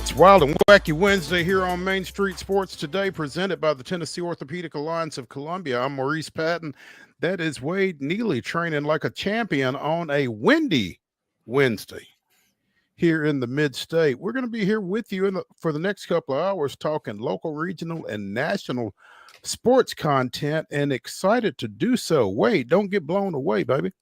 It's Wild and Wacky Wednesday here on Main Street Sports Today, presented by the Tennessee Orthopedic Alliance of Columbia. I'm Maurice Patton. That is Wade Neely training like a champion on a windy Wednesday here in the mid-state. We're going to be here with you for the next couple of hours talking local, regional, and national sports content, and excited to do so. Wade, don't get blown away, baby.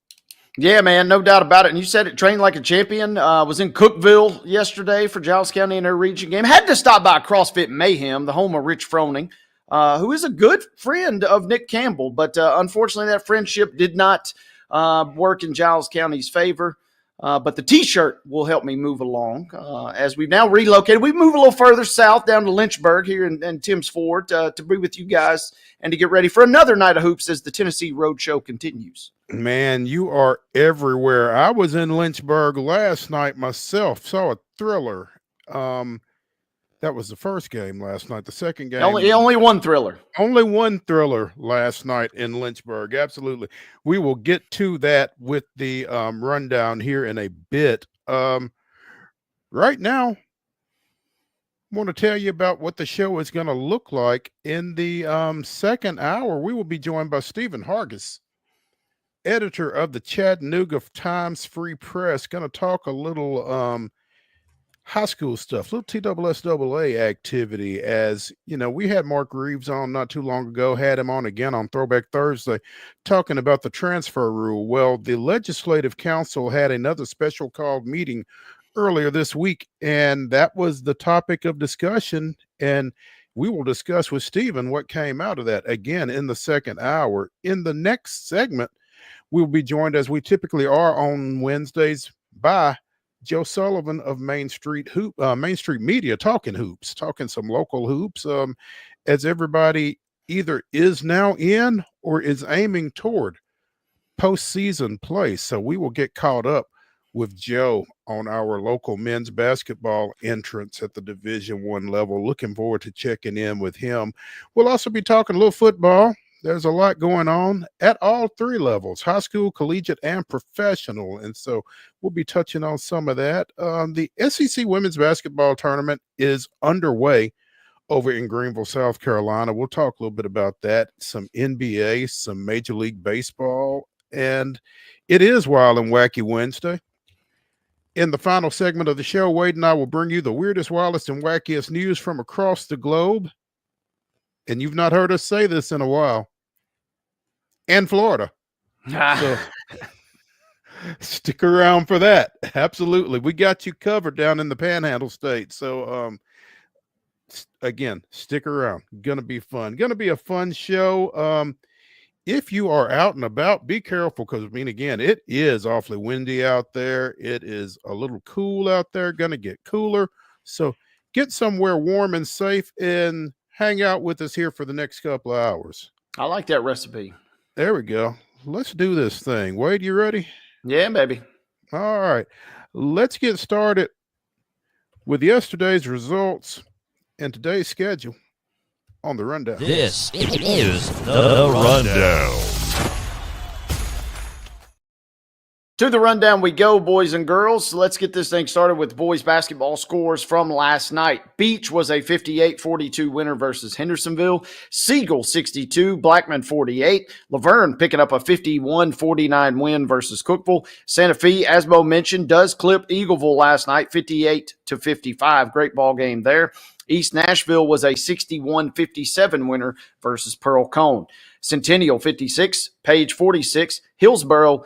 Yeah, man, no doubt about it. And you said it, trained like a champion. Was in Cookeville yesterday for Giles County in their region game. Had to stop by CrossFit Mayhem, the home of Rich Froning, who is a good friend of Nick Campbell. But unfortunately, that friendship did not work in Giles County's favor. But the T-shirt will help me move along as we've now relocated. We've moved a little further south down to Lynchburg here in Tim's Ford to be with you guys and to get ready for another night of hoops as the Tennessee Road Show continues. Man, you are everywhere. I was in Lynchburg last night myself, saw a thriller. That was the first game last night. The second game. Only one thriller. Only one thriller last night in Lynchburg. Absolutely. We will get to that with the rundown here in a bit. Right now, I want to tell you about what the show is going to look like. In the second hour, we will be joined by Stephen Hargis, editor of the Chattanooga Times Free Press. Going to talk a little high school stuff, little TSSAA activity. As you know, we had Mark Reeves on not too long ago, had him on again on Throwback Thursday, talking about the transfer rule. Well, the Legislative Council had another special called meeting earlier this week, and that was the topic of discussion. And we will discuss with Stephen what came out of that again in the second hour. In the next segment, we'll be joined, as we typically are on Wednesdays, by Joe Sullivan of Main Street Media, talking hoops, talking some local hoops, as everybody either is now in or is aiming toward postseason play. So we will get caught up with Joe on our local men's basketball entrance at the Division I level. Looking forward to checking in with him. We'll also be talking a little football. There's a lot going on at all three levels: high school, collegiate, and professional. And so we'll be touching on some of that. The SEC women's basketball tournament is underway over in Greenville, South Carolina. We'll talk a little bit about that, some NBA, some Major League Baseball, and it is Wild and Wacky Wednesday. In the final segment of the show, Wade and I will bring you the weirdest, wildest, and wackiest news from across the globe. And you've not heard us say this in a while. And Florida. So stick around for that. Absolutely. We got you covered down in the Panhandle State. So, again, stick around. Going to be fun. Going to be a fun show. If you are out and about, be careful because, I mean, again, it is awfully windy out there. It is a little cool out there. Going to get cooler. So get somewhere warm and safe and hang out with us here for the next couple of hours. I like that recipe. There we go. Let's do this thing. Wade, you ready? Yeah, baby. All right. Let's get started with yesterday's results and today's schedule on the rundown. This is the rundown. To the rundown we go, boys and girls. Let's get this thing started with boys basketball scores from last night. Beach was a 58-42 winner versus Hendersonville. Siegel 62, Blackman 48. Laverne picking up a 51-49 win versus Cookeville. Santa Fe, as Mo mentioned, does clip Eagleville last night, 58-55. Great ball game there. East Nashville was a 61-57 winner versus Pearl Cone. Centennial 56, Page 46. Hillsboro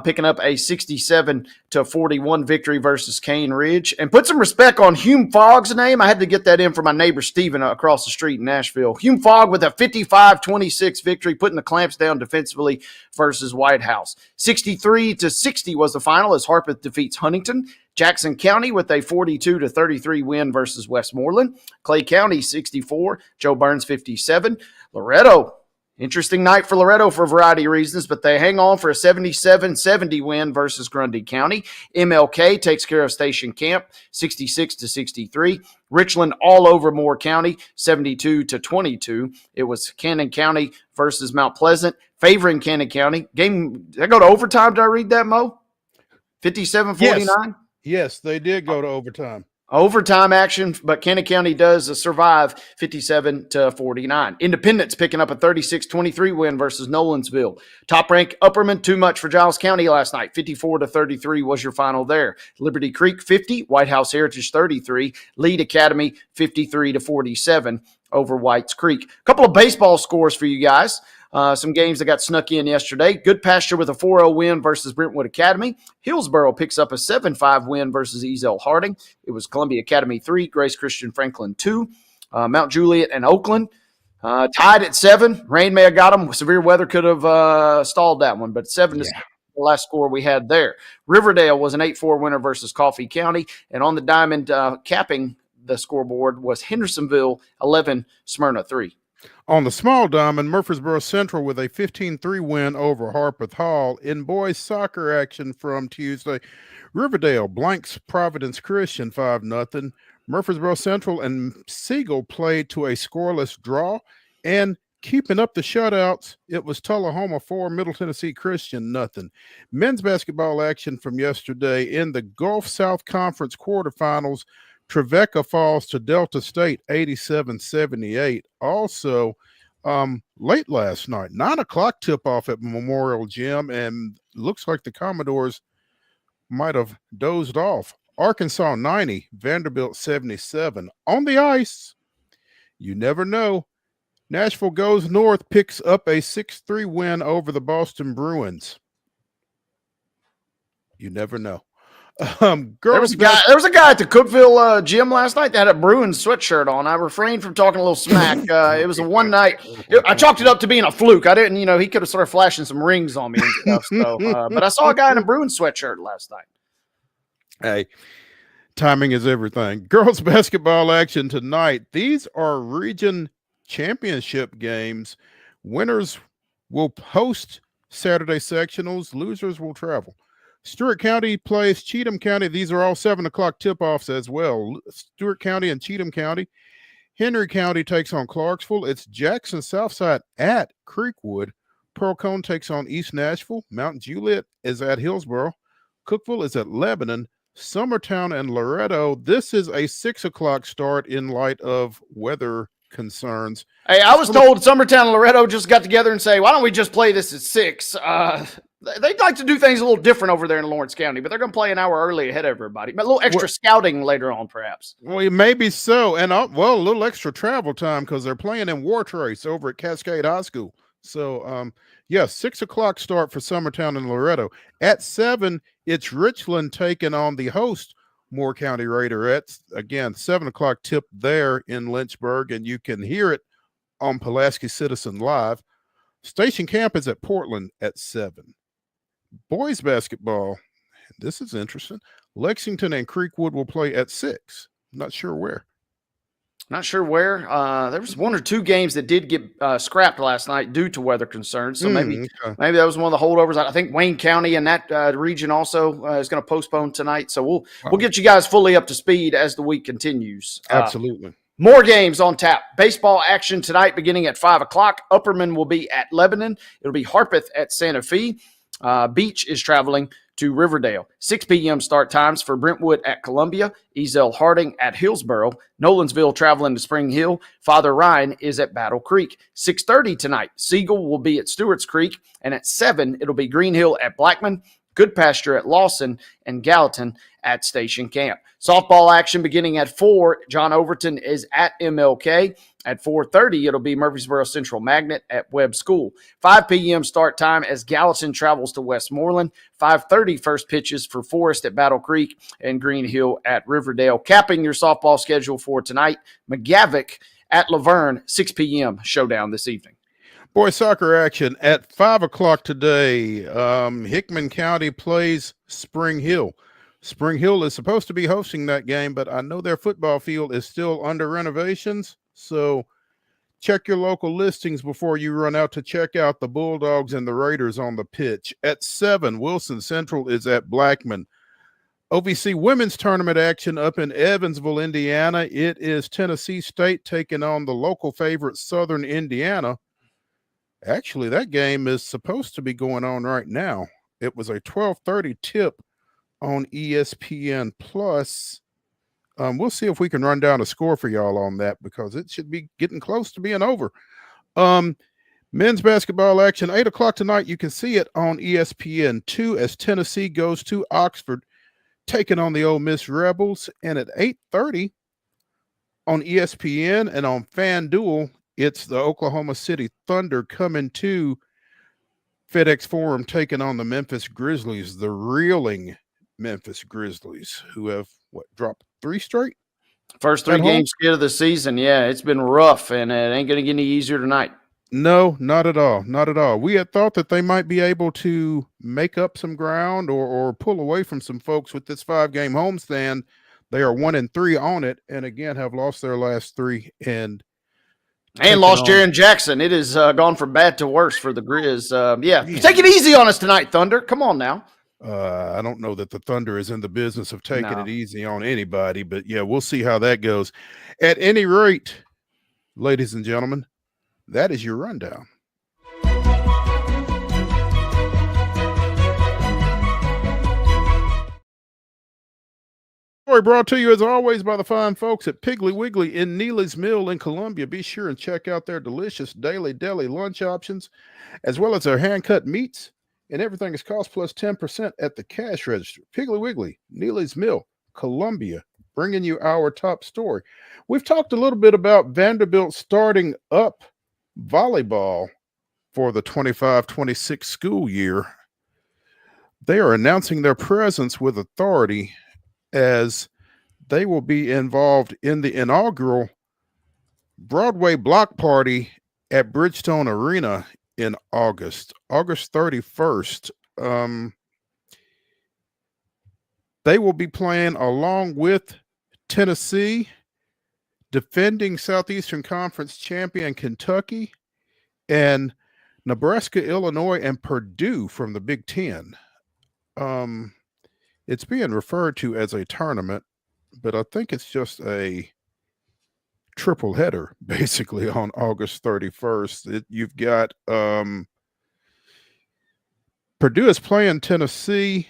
picking up a 67-41 victory versus Cane Ridge. And put some respect on Hume Fogg's name. I had to get that in for my neighbor Steven across the street in Nashville. Hume Fogg with a 55-26 victory, putting the clamps down defensively versus White House. 63-60 was the final as Harpeth defeats Huntington. Jackson County with a 42-33 win versus Westmoreland. Clay County 64, Joe Burns 57. Loretto, interesting night for Loretto for a variety of reasons, but they hang on for a 77-70 win versus Grundy County. MLK takes care of Station Camp 66-63. Richland all over Moore County 72-22. It was Cannon County versus Mount Pleasant, favoring Cannon County. Game, did I go to overtime? Did I read that, Mo? 57-49? Yes, they did go to overtime. Overtime action, but Cannon County does survive 57-49. Independence picking up a 36-23 win versus Nolensville. Top rank Upperman, too much for Giles County last night. 54-33 was your final there. Liberty Creek 50, White House Heritage 33, Lead Academy 53-47 over Whites Creek. A couple of baseball scores for you guys. Some games that got snuck in yesterday. Good Pasture with a 4-0 win versus Brentwood Academy. Hillsboro picks up a 7-5 win versus Ezel Harding. It was Columbia Academy 3, Grace Christian Franklin 2. Mount Juliet and Oakland tied at 7. Rain may have got them. Severe weather could have stalled that one, but 7 is the last score we had there. Riverdale was an 8-4 winner versus Coffee County. And on the diamond capping the scoreboard was Hendersonville 11, Smyrna 3. On the small diamond, Murfreesboro Central with a 15-3 win over Harpeth Hall. In boys soccer action from Tuesday, Riverdale blanks Providence Christian 5-0. Murfreesboro Central and Siegel played to a scoreless draw. And keeping up the shutouts, it was Tullahoma 4, Middle Tennessee Christian 0. Men's basketball action from yesterday in the Gulf South Conference quarterfinals, Trevecca falls to Delta State 87-78. Also, late last night, 9 o'clock tip-off at Memorial Gym, and looks like the Commodores might have dozed off. Arkansas 90, Vanderbilt 77. On the ice, you never know. Nashville goes north, picks up a 6-3 win over the Boston Bruins. You never know. There was a guy at the Cookville gym last night that had a Bruins sweatshirt on. I refrained from talking a little smack. It was a one night. I chalked it up to being a fluke. I didn't, he could have started flashing some rings on me and stuff. So, but I saw a guy in a Bruins sweatshirt last night. Hey, timing is everything. Girls basketball action tonight. These are region championship games. Winners will host Saturday sectionals. Losers will travel. Stewart County plays Cheatham County. These are all 7 o'clock tip-offs as well. Stewart County and Cheatham County. Henry County takes on Clarksville. It's Jackson Southside at Creekwood. Pearl Cone takes on East Nashville. Mount Juliet is at Hillsboro. Cookville is at Lebanon. Summertown and Loretto. This is a 6 o'clock start in light of weather concerns. Hey, I was told Summertown and Loretto just got together and say, why don't we just play this at 6? They'd like to do things a little different over there in Lawrence County, but they're going to play an hour early ahead of everybody. A little extra scouting later on, perhaps. Well, maybe so. And, a little extra travel time because they're playing in Wartrace over at Cascade High School. So, 6 o'clock start for Summertown and Loretto. At 7, it's Richland taking on the host, Moore County Raiderettes. Again, 7 o'clock tip there in Lynchburg, and you can hear it on Pulaski Citizen Live. Station Camp is at Portland at 7. Boys basketball, this is interesting. Lexington and Creekwood will play at 6. Not sure where. There was 1 or 2 games that did get scrapped last night due to weather concerns. So maybe that was one of the holdovers. I think Wayne County and that region also is going to postpone tonight. So we'll get you guys fully up to speed as the week continues. Absolutely. More games on tap. Baseball action tonight beginning at 5 o'clock. Upperman will be at Lebanon. It'll be Harpeth at Santa Fe. Beach is traveling to Riverdale. 6 p.m. start times for Brentwood at Columbia, Ezel Harding at Hillsboro, Nolensville traveling to Spring Hill, Father Ryan is at Battle Creek. 6:30 tonight, Siegel will be at Stewart's Creek, and at 7, it'll be Green Hill at Blackman, Good Pasture at Lawson, and Gallatin at Station Camp. Softball action beginning at 4. John Overton is at MLK. At 4:30, it'll be Murfreesboro Central Magnet at Webb School. 5 p.m. start time as Gallatin travels to Westmoreland. 5:30 first pitches for Forest at Battle Creek and Green Hill at Riverdale. Capping your softball schedule for tonight, McGavick at Laverne, 6 p.m. showdown this evening. Boys soccer action at 5 o'clock today. Hickman County plays Spring Hill. Spring Hill is supposed to be hosting that game, but I know their football field is still under renovations. So check your local listings before you run out to check out the Bulldogs and the Raiders on the pitch. At 7, Wilson Central is at Blackman. OVC women's tournament action up in Evansville, Indiana. It is Tennessee State taking on the local favorite Southern Indiana. Actually, that game is supposed to be going on right now. It was a 12:30 tip on ESPN Plus. We'll see if we can run down a score for y'all on that because it should be getting close to being over. Men's basketball action, 8 o'clock tonight. You can see it on ESPN2 as Tennessee goes to Oxford, taking on the Ole Miss Rebels. And at 8:30 on ESPN and on FanDuel, it's the Oklahoma City Thunder coming to FedEx Forum, taking on the Memphis Grizzlies, the reeling Memphis Grizzlies, who have, dropped 3 straight? First 3 game skid of the season. Yeah, it's been rough, and it ain't going to get any easier tonight. No, not at all. Not at all. We had thought that they might be able to make up some ground or pull away from some folks with this 5-game homestand. They are 1-3 on it, and again have lost their last 3 and lost Jaren Jackson. It has gone from bad to worse for the Grizz. Take it easy on us tonight, Thunder. Come on now. I don't know that the Thunder is in the business of taking it easy on anybody, but yeah, we'll see how that goes. At any rate, ladies and gentlemen, that is your rundown. Story brought to you as always by the fine folks at Piggly Wiggly in Neely's Mill in Columbia. Be sure and check out their delicious daily deli lunch options, as well as their hand-cut meats, and everything is cost plus 10% at the cash register. Piggly Wiggly, Neely's Mill, Columbia, bringing you our top story. We've talked a little bit about Vanderbilt starting up volleyball for the 25-26 school year. They are announcing their presence with authority as they will be involved in the inaugural Broadway block party at Bridgestone Arena in August 31st. They will be playing along with Tennessee, defending Southeastern Conference champion Kentucky, and Nebraska, Illinois, and Purdue from the Big Ten. It's being referred to as a tournament, but I think it's just a triple header, basically, on August 31st. You've got Purdue is playing Tennessee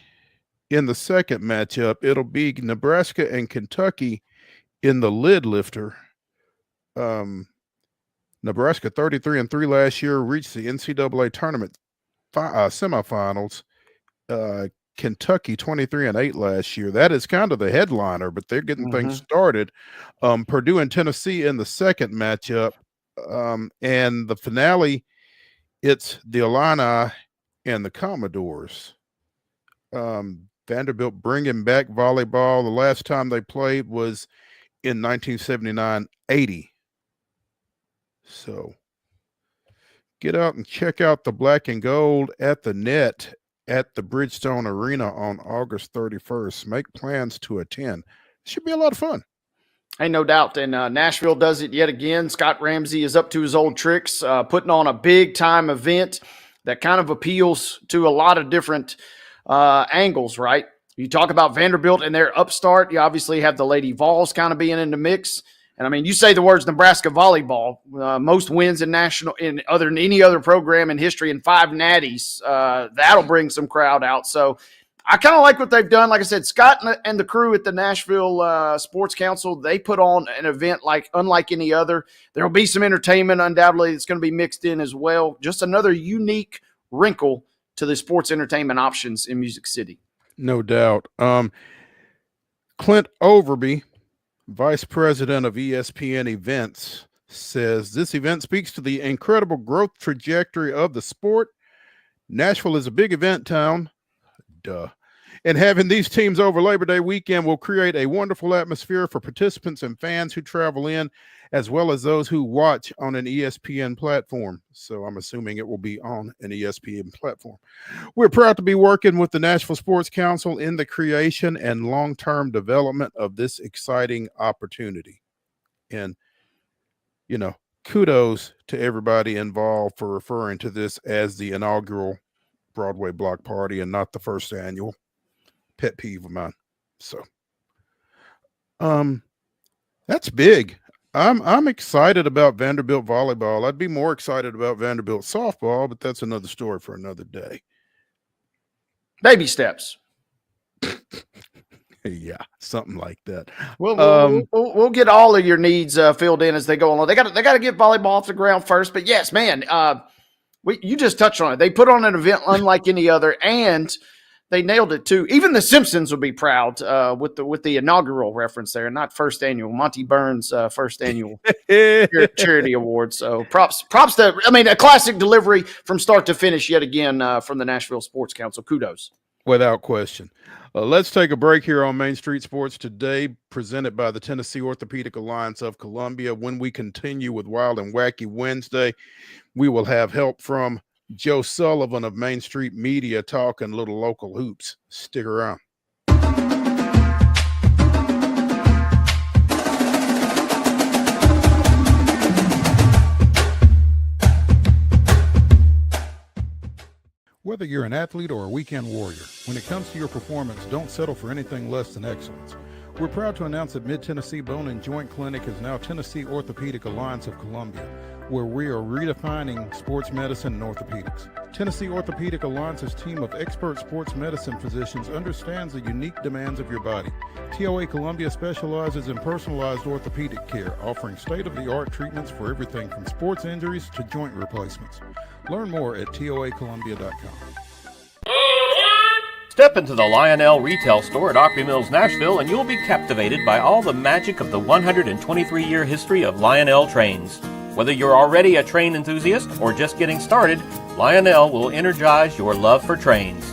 in the second matchup. It'll be Nebraska and Kentucky in the lid lifter. Nebraska 33-3 last year, reached the NCAA tournament semifinals. Kentucky 23-8 last year. That is kind of the headliner, but they're getting things started. Purdue and Tennessee in the second matchup, and the finale, it's the Illini and the Commodores. Vanderbilt bringing back volleyball. The last time they played was in 1979-80. So get out and check out the black and gold at the net at the Bridgestone Arena on August 31st. Make plans to attend. It should be a lot of fun. Hey, no doubt. And Nashville does it yet again. Scott Ramsey is up to his old tricks, putting on a big-time event that kind of appeals to a lot of different angles, right? You talk about Vanderbilt and their upstart. You obviously have the Lady Vols kind of being in the mix. And I mean, you say the words Nebraska volleyball, most wins in any other program in history, and 5 natties. That'll bring some crowd out. So I kind of like what they've done. Like I said, Scott and the crew at the Nashville Sports Council, they put on an event unlike any other. There will be some entertainment, undoubtedly, that's going to be mixed in as well. Just another unique wrinkle to the sports entertainment options in Music City. No doubt. Clint Overby, Vice President of ESPN Events, says this event speaks to the incredible growth trajectory of the sport. Nashville is a big event town. Duh. And having these teams over Labor Day weekend will create a wonderful atmosphere for participants and fans who travel in, as well as those who watch on an ESPN platform. So I'm assuming it will be on an ESPN platform. We're proud to be working with the Nashville Sports Council in the creation and long-term development of this exciting opportunity. And, kudos to everybody involved for referring to this as the inaugural Broadway block party and not the first annual. Pet peeve of mine. So that's big. I'm excited about Vanderbilt volleyball. I'd be more excited about Vanderbilt softball, but that's another story for another day. Baby steps. Yeah, something like that. We'll get all of your needs filled in as they go along. They got to get volleyball off the ground first. But yes, man, you just touched on it. They put on an event unlike any other, and they nailed it too. Even the Simpsons would be proud with the inaugural reference there, not first annual. Monty Burns' first annual charity award. So props to, a classic delivery from start to finish yet again from the Nashville Sports Council. Kudos. Without question. Let's take a break here on Main Street Sports today, presented by the Tennessee Orthopedic Alliance of Columbia. When we continue with Wild and Wacky Wednesday, we will have help from Joe Sullivan of Main Street Media talking little local hoops. Stick around. Whether you're an athlete or a weekend warrior, when it comes to your performance, don't settle for anything less than excellence. We're proud to announce that Mid-Tennessee Bone and Joint Clinic is now Tennessee Orthopedic Alliance of Columbia, where we are redefining sports medicine and orthopedics. Tennessee Orthopedic Alliance's team of expert sports medicine physicians understands the unique demands of your body. TOA Columbia specializes in personalized orthopedic care, offering state-of-the-art treatments for everything from sports injuries to joint replacements. Learn more at toacolumbia.com. Step into the Lionel retail store at Opry Mills, Nashville, and you'll be captivated by all the magic of the 123-year history of Lionel trains. Whether you're already a train enthusiast or just getting started, Lionel will energize your love for trains.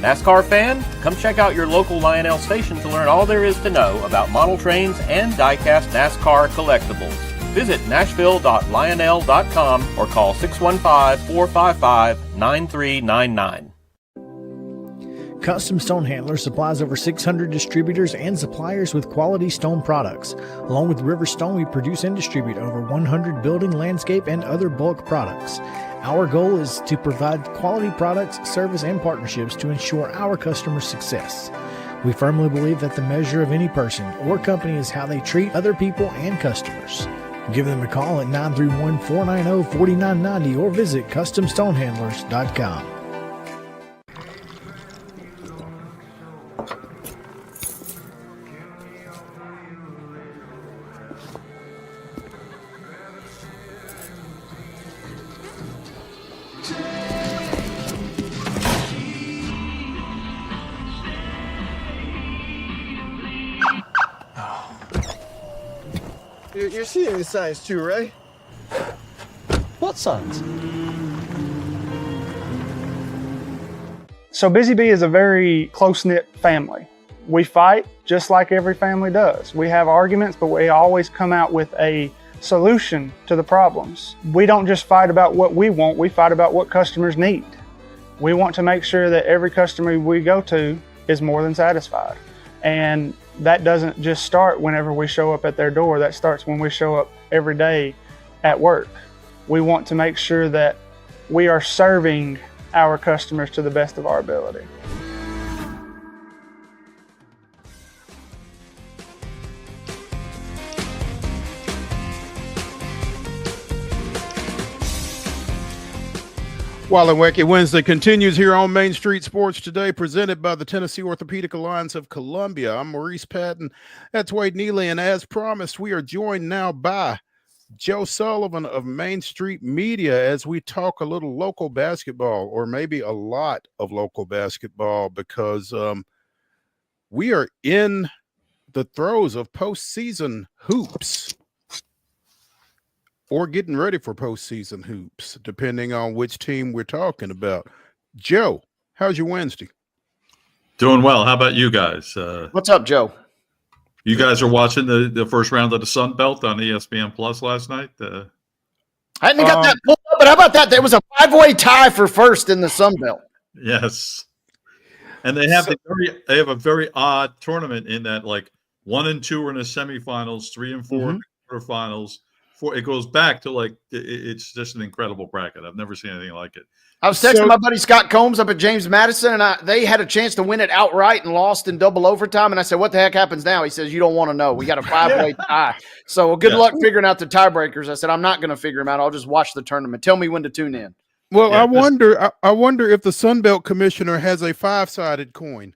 NASCAR fan? Come check out your local Lionel station to learn all there is to know about model trains and die-cast NASCAR collectibles. Visit nashville.lionel.com or call 615-455-9399. Custom Stone Handler supplies over 600 distributors and suppliers with quality stone products. Along with River Stone, we produce and distribute over 100 building, landscape, and other bulk products. Our goal is to provide quality products, service, and partnerships to ensure our customers' success. We firmly believe that the measure of any person or company is how they treat other people and customers. Give them a call at 931-490-4990 or visit CustomStonehandlers.com. You're seeing the signs too, right? What signs? So Busy Bee is a very close-knit family. We fight just like every family does. We have arguments, but we always come out with a solution to the problems. We don't just fight about what we want, we fight about what customers need. We want to make sure that every customer we go to is more than satisfied. And that doesn't just start whenever we show up at their door. That starts when we show up every day at work. We want to make sure that we are serving our customers to the best of our ability. Wild and Wacky Wednesday continues here on Main Street Sports today, presented by the Tennessee Orthopedic Alliance of Columbia. I'm Maurice Patton. That's Wade Neely. And as promised, we are joined now by Joe Sullivan of Main Street Media as we talk a little local basketball, or maybe a lot of local basketball, because we are in the throes of postseason hoops, or getting ready for postseason hoops, depending on which team we're talking about. Joe, how's your Wednesday? Doing well. How about you guys? What's up, Joe? You guys are watching the first round of the Sun Belt on ESPN Plus last night? I hadn't got that pulled up, but how about that? There was a 5-way tie for first in the Sun Belt. Yes. And they have a very odd tournament in that, like, 1 and 2 are in the semifinals, 3 and 4 in the quarterfinals. It goes back to, like, it's just an incredible bracket. I've never seen anything like it. I was texting my buddy Scott Combs up at James Madison, and they had a chance to win it outright and lost in double overtime. And I said, what the heck happens now? He says, you don't want to know. We got a 5-way tie. So good luck figuring out the tiebreakers. I said, I'm not going to figure them out. I'll just watch the tournament. Tell me when to tune in. Well, I wonder if the Sun Belt commissioner has a 5-sided coin.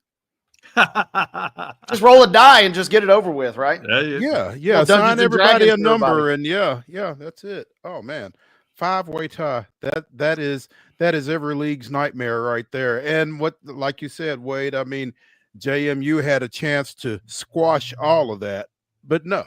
Just roll a die and just get it over with, right? Yeah. Well, Dungeons Sign and everybody a Dragons for number, everybody. and yeah, that's it. Oh man, 5-way tie. That is every league's nightmare right there. And what, like you said, Wade, I mean, JMU had a chance to squash all of that, but no.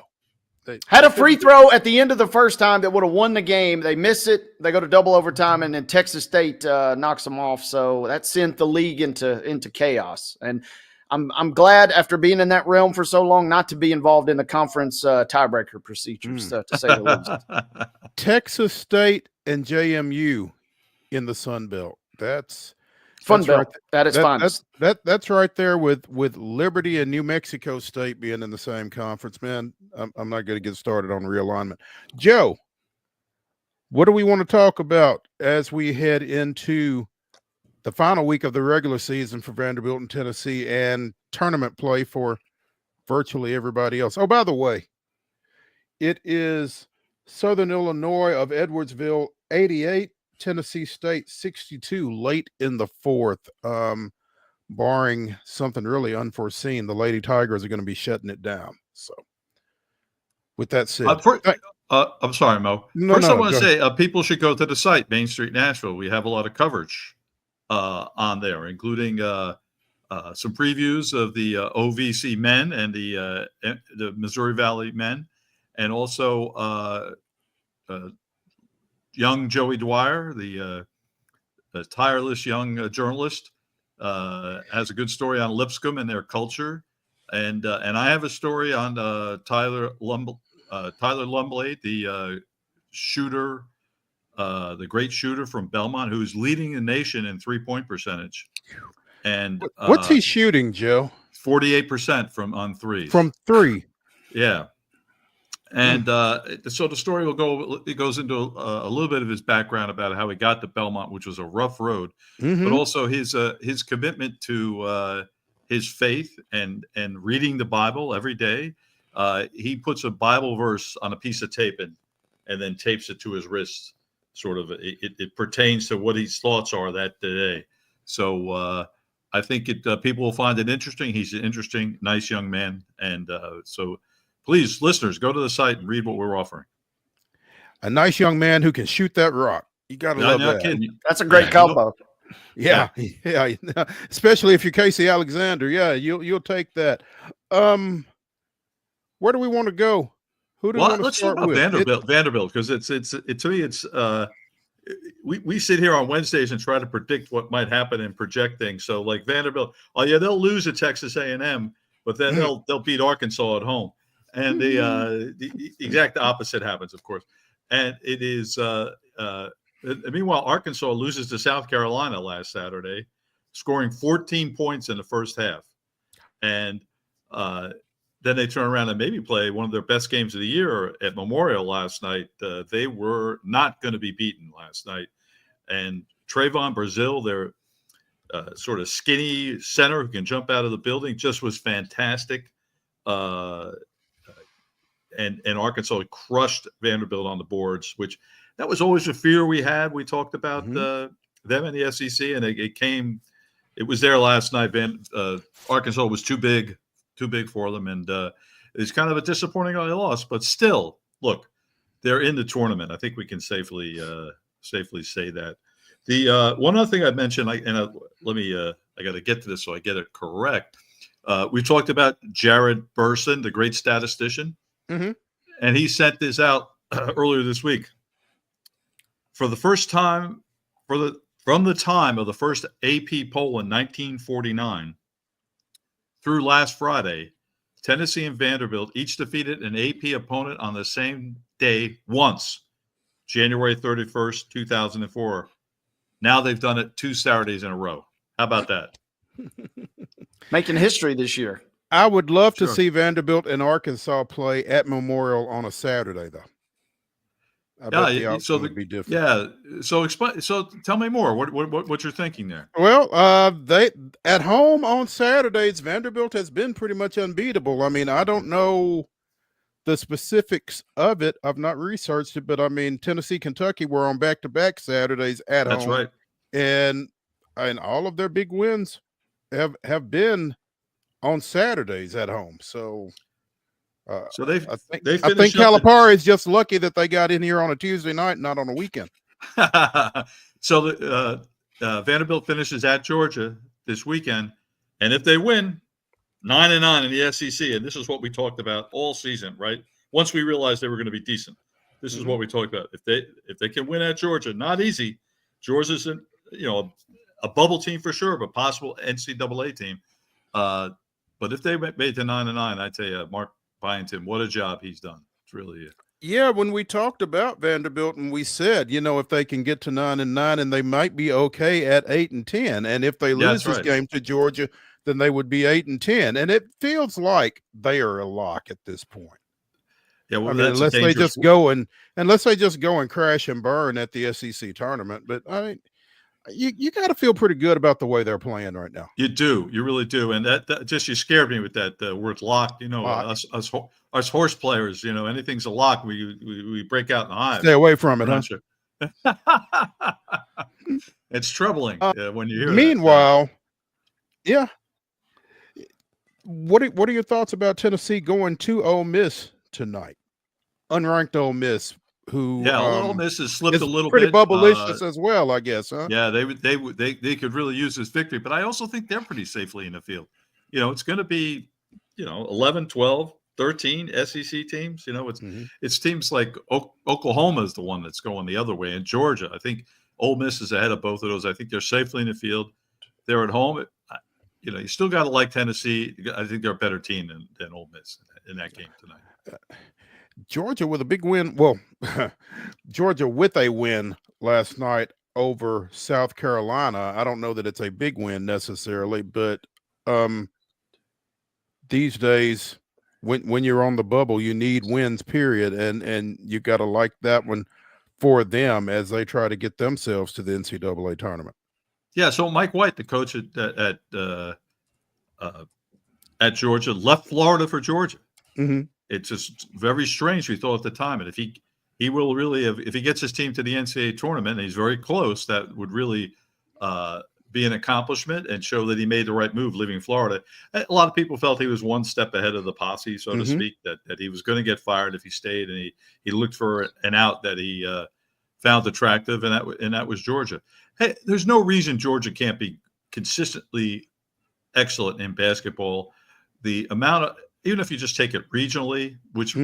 Had a free throw at the end of the first time that would have won the game. They miss it. They go to double overtime, and then Texas State knocks them off. So that sent the league into chaos. And I'm glad, after being in that realm for so long, not to be involved in the conference tiebreaker procedures, to say the least. Texas State and JMU in the Sun Belt. That's Fun Belt. That is fun. That's right there with Liberty and New Mexico State being in the same conference. Man, I'm not going to get started on realignment. Joe, what do we want to talk about as we head into the final week of the regular season for Vanderbilt and Tennessee, and tournament play for virtually everybody else? Oh, by the way, it is Southern Illinois of Edwardsville 88, Tennessee State 62 late in the fourth. Barring something really unforeseen, the Lady Tigers are going to be shutting it down. So with that said, I'm sorry, Mo. First, I want to say people should go to the site, Main Street Nashville. We have a lot of coverage on there, including some previews of the OVC men and the Missouri Valley men, and also young Joey Dwyer, the tireless young journalist, has a good story on Lipscomb and their culture, and I have a story on Tyler Lumblade, the shooter, the great shooter from Belmont, who's leading the nation in 3-point percentage. And what's he shooting, Joe? 48% on threes. From three. Yeah. And so the story it goes into a little bit of his background about how he got to Belmont, which was a rough road, but also his commitment to his faith and reading the Bible every day. He puts a Bible verse on a piece of tape and then tapes it to his wrist. Sort of, it pertains to what his thoughts are that day. So I think people will find it interesting. He's an interesting, nice young man, and so. Please, listeners, go to the site and read what we're offering. A nice young man who can shoot that rock. You got to love that. Kidding. That's a great combo. Yeah. Especially if you're Casey Alexander. Yeah, you'll take that. Where do we want to go? Who do we want to start with? Vanderbilt, because to me, we sit here on Wednesdays and try to predict what might happen and project things. So like Vanderbilt, they'll lose at Texas A&M, but then they'll beat Arkansas at home. And the exact opposite happens, of course. And it is meanwhile, Arkansas loses to South Carolina last Saturday, scoring 14 points in the first half. And then they turn around and maybe play one of their best games of the year at Memorial last night. They were not going to be beaten last night. And Trayvon Brazil, their sort of skinny center who can jump out of the building, just was fantastic. And Arkansas crushed Vanderbilt on the boards, which that was always a fear we had. We talked about them in the SEC, and it was there last night. Arkansas was too big for them, and it's kind of a disappointing loss. But still, look, they're in the tournament. I think we can safely say that. The one other thing I mentioned, I got to get to this so I get it correct. We talked about Jared Burson, the great statistician. And he sent this out earlier this week. For the first time, from the time of the first AP poll in 1949 through last Friday, Tennessee and Vanderbilt each defeated an AP opponent on the same day once, January 31st, 2004. Now they've done it 2 Saturdays in a row. How about that? Making history this year. I would love to see Vanderbilt and Arkansas play at Memorial on a Saturday, though. I bet the outcome would be different. Yeah. So explain. So tell me more. What you're thinking there? Well, they at home on Saturdays, Vanderbilt has been pretty much unbeatable. I mean, I don't know the specifics of it. I've not researched it, but I mean, Tennessee, Kentucky were on back-to-back Saturdays at home. That's right. And all of their big wins have been on Saturdays at home. So So I think they I think finished up Calipari is just lucky that they got in here on a Tuesday night, not on a weekend. So Vanderbilt finishes at Georgia this weekend, and if they win, 9-9 in the SEC, and this is what we talked about all season, right? Once we realized they were going to be decent, this is what we talked about. If they can win at Georgia, not easy. Georgia's a bubble team for sure, but possible NCAA team. But if they made to 9-9, I'd tell you, Mark Byington, what a job he's done. It's really Yeah, when we talked about Vanderbilt, and we said, if they can get to 9-9, and they might be okay at 8-10, and if they lose this game to Georgia, then they would be 8-10, and it feels like they are a lock at this point. Yeah, well, I mean, unless they just go and crash and burn at the SEC tournament, but I mean, you got to feel pretty good about the way they're playing right now. You do, you really do, and that just you scared me with that word locked. Lock. Us horse players, anything's a lock. We break out in the hive. Stay away from it, huh? It's troubling when you hear. Meanwhile, yeah. What are your thoughts about Tennessee going to Ole Miss tonight? Unranked Ole Miss, who Ole Miss has slipped a little pretty bit. Bubblicious as well, I guess, huh? Yeah, they could really use this victory, but I also think they're pretty safely in the field. It's going to be 11, 12, 13 SEC teams. It's teams like Oklahoma is the one that's going the other way, and Georgia. I think Ole Miss is ahead of both of those. I think they're safely in the field. They're at home. You still got to like Tennessee. I think they're a better team than Ole Miss in that game tonight. Georgia with a big win. Well, Georgia with a win last night over South Carolina. I don't know that it's a big win necessarily, but these days, when you're on the bubble, you need wins, period, and you got to like that one for them as they try to get themselves to the NCAA tournament. Yeah, so Mike White, the coach at Georgia, left Florida for Georgia. Mm-hmm. It's just very strange, we thought at the time. And if he will really, if he gets his team to the NCAA tournament, and he's very close, that would really be an accomplishment and show that he made the right move leaving Florida. A lot of people felt he was one step ahead of the posse, so to speak, that he was going to get fired if he stayed, and he looked for an out that he found attractive, and that was Georgia. Hey, there's no reason Georgia can't be consistently excellent in basketball. The amount of, even if you just take it regionally, which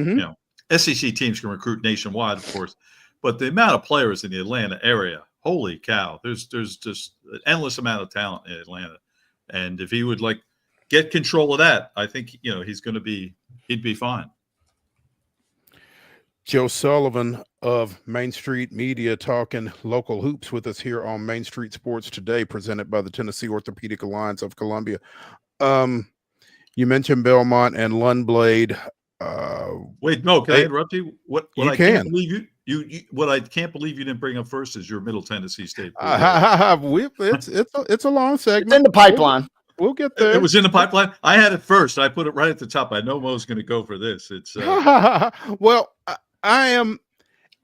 SEC teams can recruit nationwide, of course, but the amount of players in the Atlanta area, holy cow, there's just an endless amount of talent in Atlanta. And if he would get control of that, I think he'd be fine. Joe Sullivan of Main Street Media talking local hoops with us here on Main Street Sports Today, presented by the Tennessee Orthopedic Alliance of Columbia. You mentioned Belmont and Lundblade. Wait, no, can I interrupt you? What you I can. Can't believe what I can't believe you didn't bring up first is your Middle Tennessee State. It's a long segment. It's in the pipeline. We'll get there. It was in the pipeline. I had it first. I put it right at the top. I know Mo's going to go for this. It's well, I am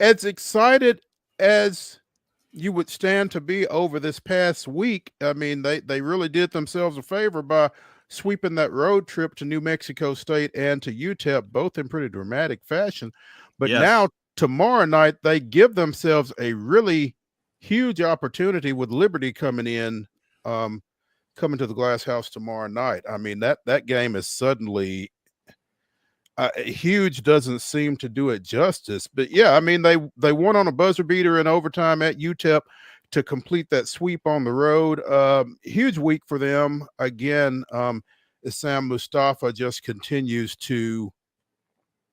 as excited as you would stand to be over this past week. I mean, they really did themselves a favor by sweeping that road trip to New Mexico State and to UTEP, both in pretty dramatic fashion. But now tomorrow night, they give themselves a really huge opportunity with Liberty coming in, coming to the Glass House tomorrow night. I mean, that game is suddenly huge. Doesn't seem to do it justice, but yeah, I mean, they won on a buzzer beater in overtime at UTEP to complete that sweep on the road. Huge week for them again. Sam Mustafa just continues to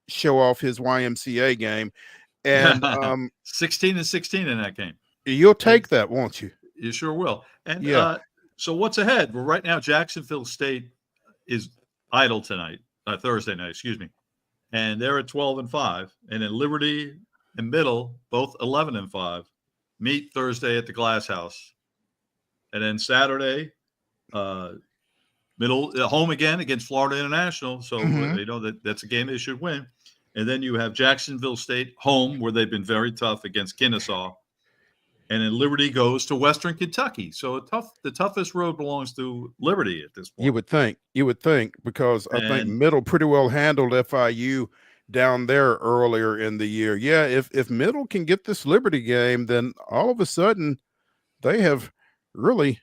show off his YMCA game, and 16-16 in that game. You'll take that, won't you? You sure will. And yeah. So what's ahead? Well, right now Jacksonville State is idle tonight, Thursday night, excuse me, and they're at 12-5, and then Liberty and Middle both 11-5 meet Thursday at the Glass House, and then Saturday, Middle home again against Florida International. So they know that's a game they should win. And then you have Jacksonville State home, where they've been very tough against Kennesaw. and then Liberty goes to Western Kentucky. So the toughest road belongs to Liberty at this point. You would think, because I think Middle pretty well handled FIU down there earlier in the year. Yeah, if Middle can get this Liberty game, then all of a sudden they have really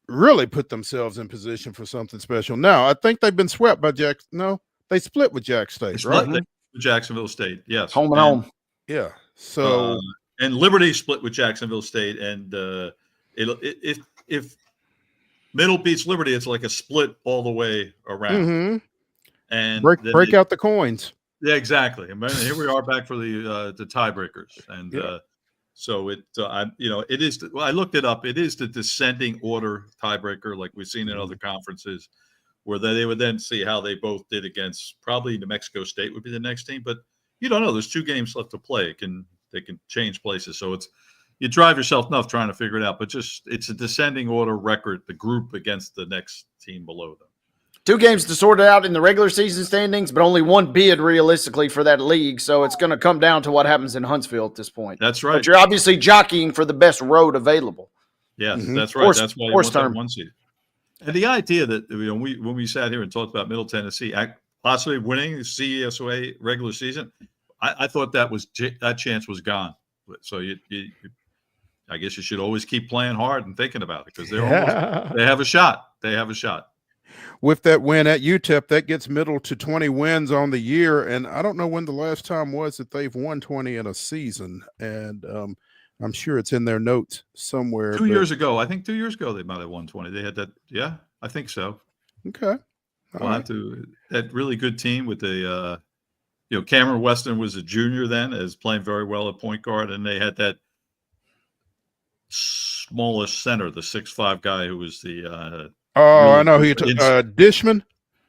put themselves in position for something special. Now, I think they've been swept by they split with Jack State, right? With Jacksonville State, yes. Home and home. Yeah. So and Liberty split with Jacksonville State, and if Middle beats Liberty, it's like a split all the way around. And break out the coins. Yeah, exactly. And here we are back for the tiebreakers, and so it is. I looked it up. It is the descending order tiebreaker, like we've seen in other conferences, where they would then see how they both did against probably New Mexico State would be the next team, but you don't know. There's 2 games left to play. They can change places, so you drive yourself nuts trying to figure it out. But it's a descending order record, the group against the next team below them. 2 games to sort it out in the regular season standings, but only 1 bid realistically for that league. So it's going to come down to what happens in Huntsville at this point. That's right. But you're obviously jockeying for the best road available. Yes, that's right. That's why you want that 1 seed. And the idea that when we sat here and talked about Middle Tennessee possibly winning the CSOA regular season, I thought that chance was gone. So I guess you should always keep playing hard and thinking about it, because they have a shot. They have a shot. With that win at UTEP, that gets Middle to 20 wins on the year, and I don't know when the last time was that they've won 20 in a season, and I'm sure it's in their notes somewhere. 2 years ago, I think 2 years ago they might have won 20. They had that. Yeah, I think so. Okay. That really good team with the Cameron Weston was a junior then, is playing very well at point guard, and they had that smallest center, the 6'5" guy who was the I know who Dishman.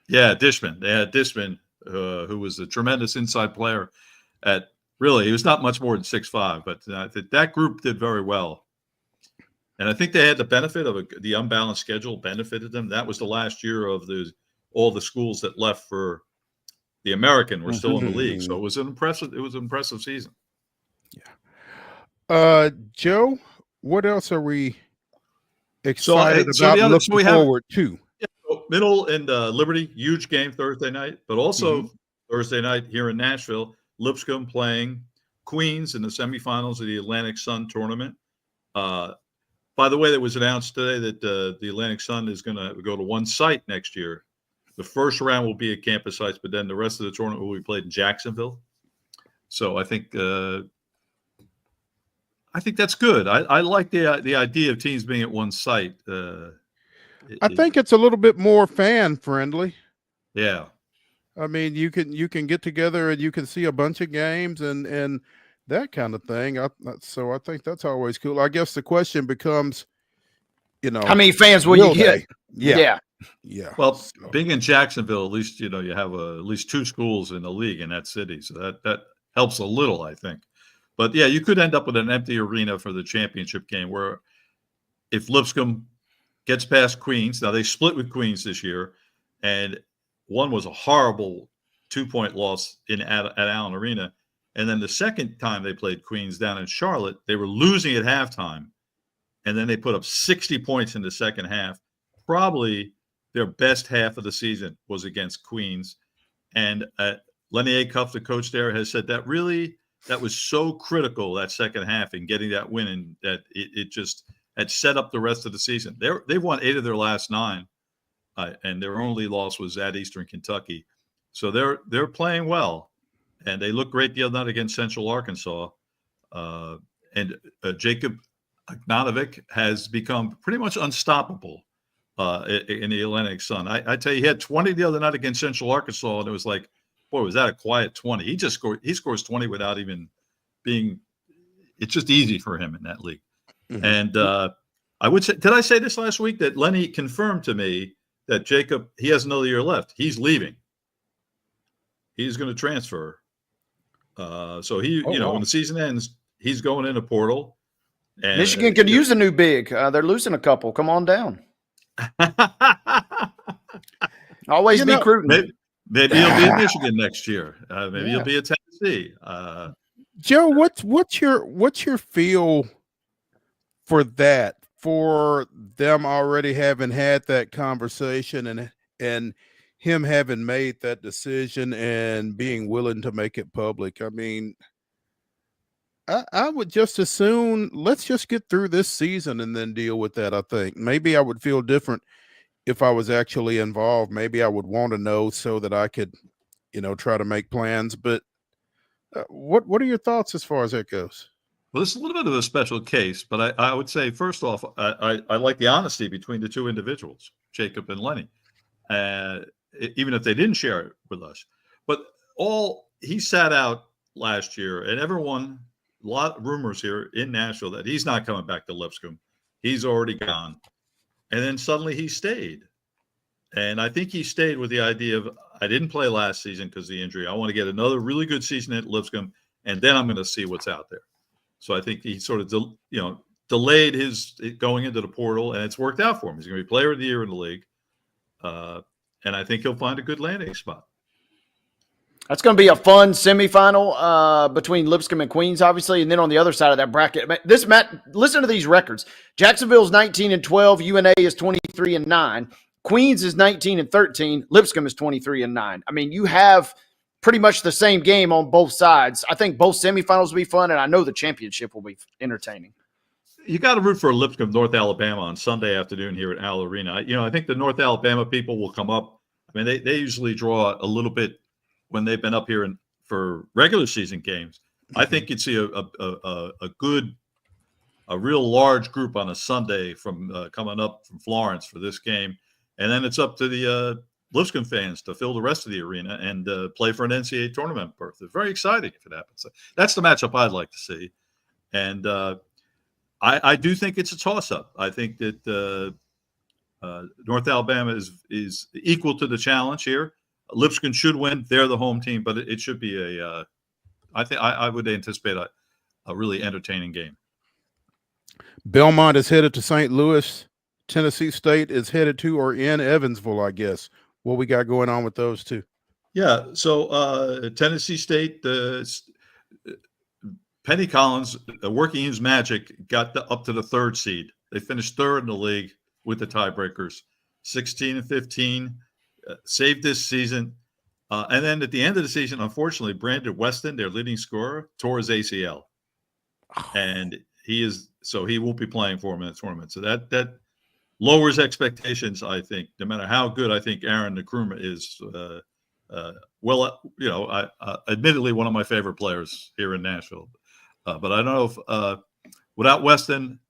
Yeah, Dishman. They had Dishman, who was a tremendous inside player. He was not much more than 6'5", but that group did very well. And I think they had the benefit of the unbalanced schedule benefited them. That was the last year of all the schools that left for the American were still in the league. So it was an impressive season. Yeah. Joe, what else are we excited about looking forward to? Yeah, so Middle and Liberty, huge game Thursday night, but also Thursday night here in Nashville, Lipscomb playing Queens in the semifinals of the Atlantic Sun tournament. By the way, it was announced today that the Atlantic Sun is going to go to one site next year. The first round will be at campus sites, but then the rest of the tournament will be played in Jacksonville. So I think that's good. I like the idea of teams being at one site. I think it's a little bit more fan friendly. Yeah. I mean, you can get together and you can see a bunch of games and that kind of thing. So I think that's always cool. I guess the question becomes, how many fans will you get? Yeah. Well, being in Jacksonville, at least you have at least 2 schools in the league in that city, so that helps a little, I think. But yeah, you could end up with an empty arena for the championship game, where if Lipscomb gets past Queens, now they split with Queens this year, and one was a horrible 2-point loss at Allen Arena, and then the second time they played Queens down in Charlotte, they were losing at halftime, and then they put up 60 points in the second half. Probably their best half of the season was against Queens, and Lenny Acuff, the coach there, has said that was so critical, that second half, in getting that win, and that it just had set up the rest of the season. They've won 8 of their last 9, and their only loss was at Eastern Kentucky. So they're playing well, and they look great the other night against Central Arkansas. And Jacob Agnonovic has become pretty much unstoppable in the Atlantic Sun. I tell you, he had 20 the other night against Central Arkansas, and it was like, boy, was that a quiet 20. He scores 20 without even being – it's just easy for him in that league. Mm-hmm. And I would say – did I say this last week that Lenny confirmed to me that Jacob – he has another year left. He's leaving. He's going to transfer. So when the season ends, he's going in a portal. And, Michigan could use a new big. They're losing a couple. Come on down. Always be recruiting. Maybe he'll be in Michigan next year. Maybe he'll be at Tennessee. Joe, what's your feel for them already having had that conversation and him having made that decision and being willing to make it public. I mean, I would just as soon let's just get through this season and then deal with that. I think maybe I would feel different if I was actually involved. Maybe I would want to know so that I could, try to make plans. But what are your thoughts as far as that goes? Well, this is a little bit of a special case, but I would say, first off, I like the honesty between the two individuals, Jacob and Lenny, even if they didn't share it with us. But he sat out last year, and everyone, a lot of rumors here in Nashville that he's not coming back to Lipscomb. He's already gone. And then suddenly he stayed. And I think he stayed with the idea of, I didn't play last season because of the injury. I want to get another really good season at Lipscomb, and then I'm going to see what's out there. So I think he sort of, delayed his going into the portal, and it's worked out for him. He's going to be player of the year in the league. And I think he'll find a good landing spot. That's going to be a fun semifinal between Lipscomb and Queens, obviously. And then on the other side of that bracket, listen to these records. Jacksonville's 19-12. UNA is 23-9. Queens is 19-13. Lipscomb is 23-9. I mean, you have pretty much the same game on both sides. I think both semifinals will be fun, and I know the championship will be entertaining. You got to root for Lipscomb, North Alabama on Sunday afternoon here at Al Arena. I think the North Alabama people will come up. I mean, they usually draw a little bit when they've been up here for regular season games. I think you'd see a real large group on a Sunday from coming up from Florence for this game. And then it's up to the Lipscomb fans to fill the rest of the arena and play for an NCAA tournament berth. It's very exciting if it happens. That's the matchup I'd like to see. And I do think it's a toss-up. I think that North Alabama is equal to the challenge here. Lipscomb should win. They're the home team, but it should be I would anticipate a really entertaining game. Belmont is headed to St. Louis. Tennessee State is headed to or in Evansville, I guess. What we got going on with those two? Yeah, so Tennessee State, Penny Collins, working his magic, got up to the third seed. They finished third in the league with the tiebreakers, 16-15, saved this season. And then at the end of the season, unfortunately, Brandon Weston, their leading scorer, tore his ACL. And he won't be playing for him in the tournament. So that lowers expectations, I think, no matter how good I think Aaron Nkrumah is. Admittedly, one of my favorite players here in Nashville. But I don't know if without Weston,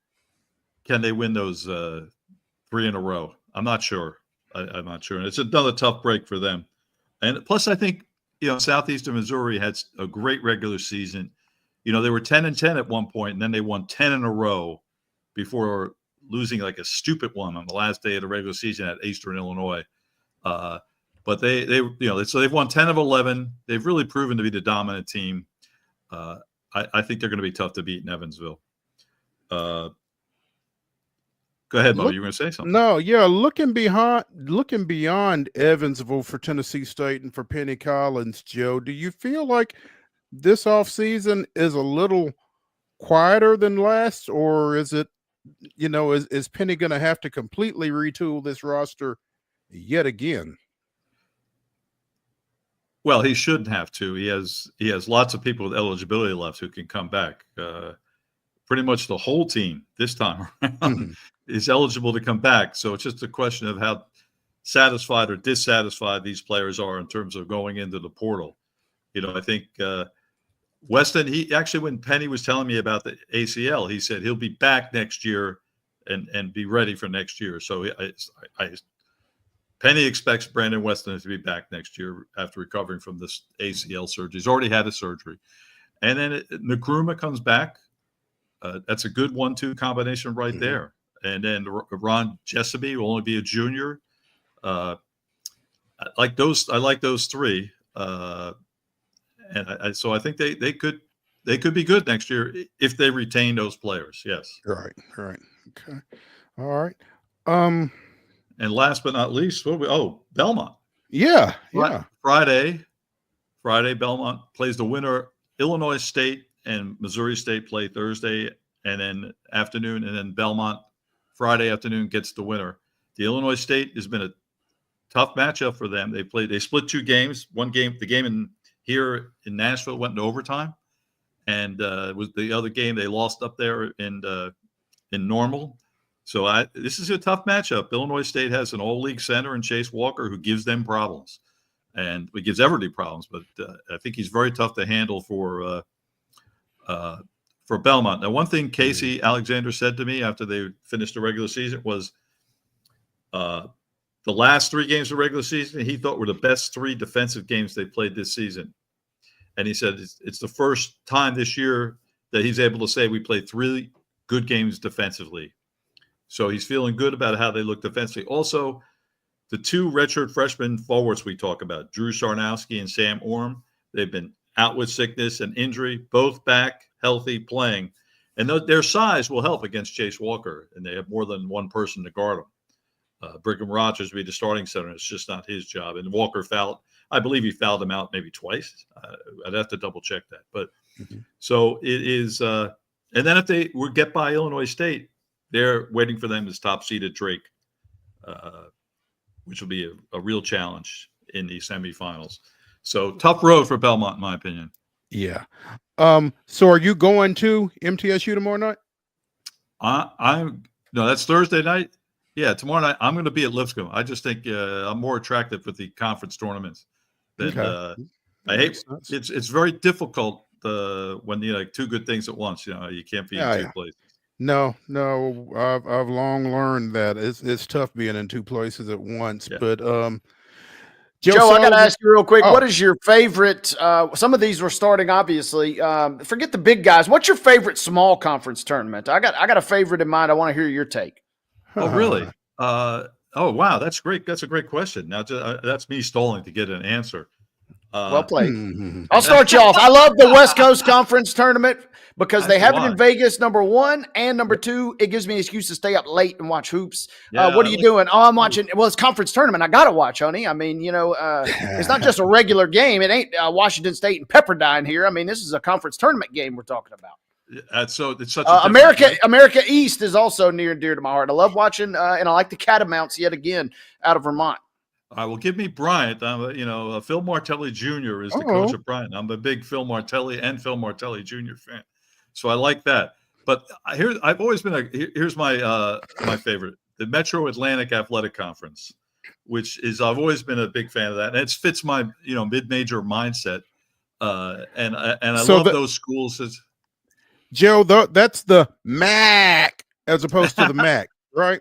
can they win those 3 in a row? I'm not sure. I'm not sure. And it's another tough break for them. And plus, I think, Southeastern Missouri had a great regular season. They were 10-10 at one point, and then they won 10 in a row before losing like a stupid one on the last day of the regular season at Eastern Illinois. But so they've won 10 of 11. They've really proven to be the dominant team. I think they're going to be tough to beat in Evansville. Go ahead, Mo. You were going to say something? No, yeah. Looking beyond Evansville for Tennessee State and for Penny Collins, Joe, do you feel like this offseason is a little quieter than last, or is it, is Penny going to have to completely retool this roster yet again? Well, he shouldn't have to. He has lots of people with eligibility left who can come back. Pretty much the whole team this time around is eligible to come back. So it's just a question of how satisfied or dissatisfied these players are in terms of going into the portal. I think Weston, he actually, when Penny was telling me about the ACL, he said he'll be back next year and be ready for next year. So Penny expects Brandon Weston to be back next year after recovering from this ACL surgery. He's already had a surgery. And then Nkrumah comes back. That's a good 1-2 combination right there. And then Ron Jessuby will only be a junior. I like those 3. So I think they could be good next year if they retain those players. Yes. Right. Okay. All right. And last but not least, Belmont. Yeah. Friday, Belmont plays the winner. Illinois State and Missouri State play Thursday and then afternoon, and then Belmont Friday afternoon gets the winner. The Illinois State has been a tough matchup for them. They split 2 games. One game, the game here in Nashville went into overtime, and was the other game they lost up there in Normal. So this is a tough matchup. Illinois State has an all-league center in Chase Walker who gives them problems, and he gives everybody problems. But I think he's very tough to handle for Belmont. Now, one thing Casey Alexander said to me after they finished the regular season was the last 3 games of regular season he thought were the best 3 defensive games they played this season. And he said it's the first time this year that he's able to say we played 3 good games defensively. So he's feeling good about how they look defensively. Also, the 2 redshirt freshman forwards we talk about, Drew Sarnowski and Sam Orm, they've been out with sickness and injury, both back, healthy, playing. And their size will help against Chase Walker, and they have more than one person to guard them. Brigham Rogers will be the starting center. It's just not his job. And Walker I believe he fouled him out maybe twice. I'd have to double check that. But so it is, and then if they would get by Illinois State, they're waiting for them as top-seeded Drake, which will be a real challenge in the semifinals. So tough road for Belmont, in my opinion. Yeah. So are you going to MTSU tomorrow night? No, that's Thursday night. Yeah, tomorrow night I'm going to be at Lipscomb. I just think I'm more attractive with the conference tournaments than I hate. It's very difficult when you like 2 good things at once. You can't be in 2 places. No, I've long learned that it's tough being in 2 places at once. Yeah. But Joe, I got to ask you real quick. What is your favorite? Some of these were starting, obviously. Forget the big guys. What's your favorite small conference tournament? I got a favorite in mind. I want to hear your take. Oh, really? Oh, wow. That's great. That's a great question. Now, that's me stalling to get an answer. Well played. I'll start you off. I love the West Coast Conference tournament because they have it in Vegas, number 1, and number 2, it gives me an excuse to stay up late and watch hoops. Yeah, what are you doing? Oh, I'm watching. Well, it's conference tournament. I got to watch, honey. I mean, it's not just a regular game. It ain't Washington State and Pepperdine here. I mean, this is a conference tournament game we're talking about. It's such a America East is also near and dear to my heart. I love watching, and I like the Catamounts yet again out of Vermont. Well, give me Bryant. Phil Martelli Jr. is the coach of Bryant. I'm a big Phil Martelli and Phil Martelli Jr. fan, so I like that. But I've always been here's my my favorite, the Metro Atlantic Athletic Conference, which is I've always been a big fan of that, and it fits my mid-major mindset. And I love those schools. Joe, that's the MAC as opposed to the MAC, right?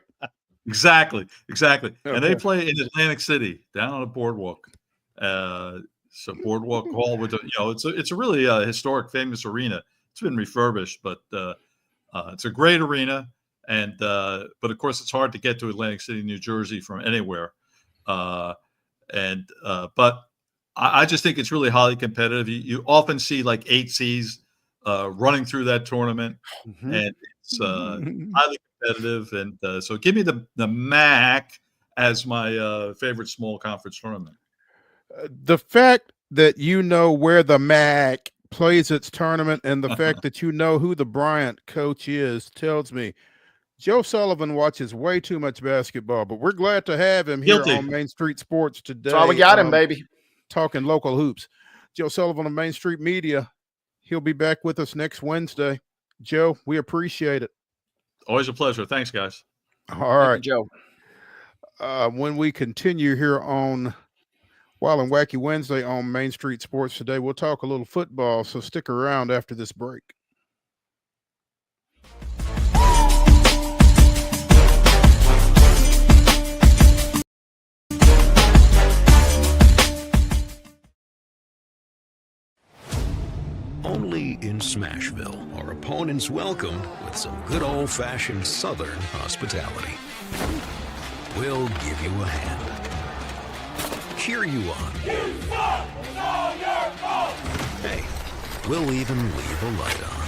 Exactly. Okay. And they play in Atlantic City down on a boardwalk. So Boardwalk Hall with it's a really historic, famous arena. It's been refurbished, but it's a great arena. And but of course, it's hard to get to Atlantic City, New Jersey from anywhere. But I just think it's really highly competitive. You often see like 8 Cs running through that tournament, and it's highly competitive. And so give me the MAC as my favorite small conference tournament. The fact that you know where the MAC plays its tournament and the fact that you know who the Bryant coach is tells me Joe Sullivan watches way too much basketball, but we're glad to have him here on Main Street Sports today. That's why we got him, baby. Talking local hoops. Joe Sullivan of Main Street Media. He'll be back with us next Wednesday. Joe, we appreciate it. Always a pleasure. Thanks, guys. All right, Thank you, Joe. When we continue here on Wild and Wacky Wednesday on Main Street Sports today, we'll talk a little football, so stick around after this break. Only in Smashville are opponents welcomed with some good old-fashioned Southern hospitality. We'll give you a hand, cheer you on. Hey, we'll even leave a light on.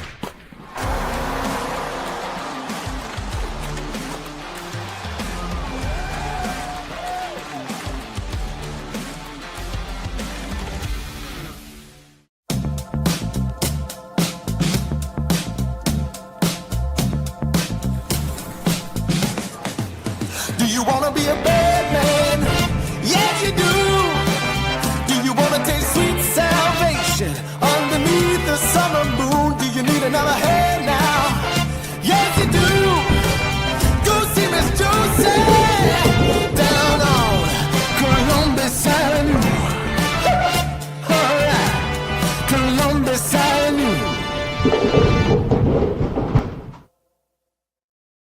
the sun.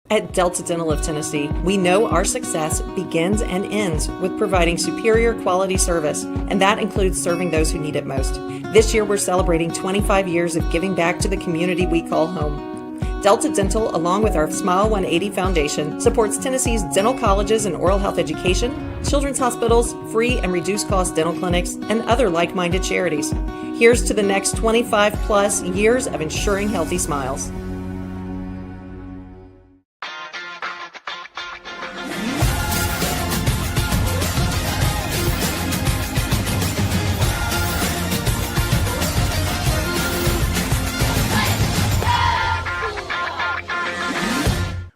At Delta Dental of Tennessee, we know our success begins and ends with providing superior quality service, and that includes serving those who need it most. This year, we're celebrating 25 years of giving back to the community we call home. Delta Dental, along with our Smile 180 Foundation, supports Tennessee's dental colleges and oral health education, children's hospitals, free and reduced cost dental clinics, and other like-minded charities. Here's to the next 25 plus years of ensuring healthy smiles.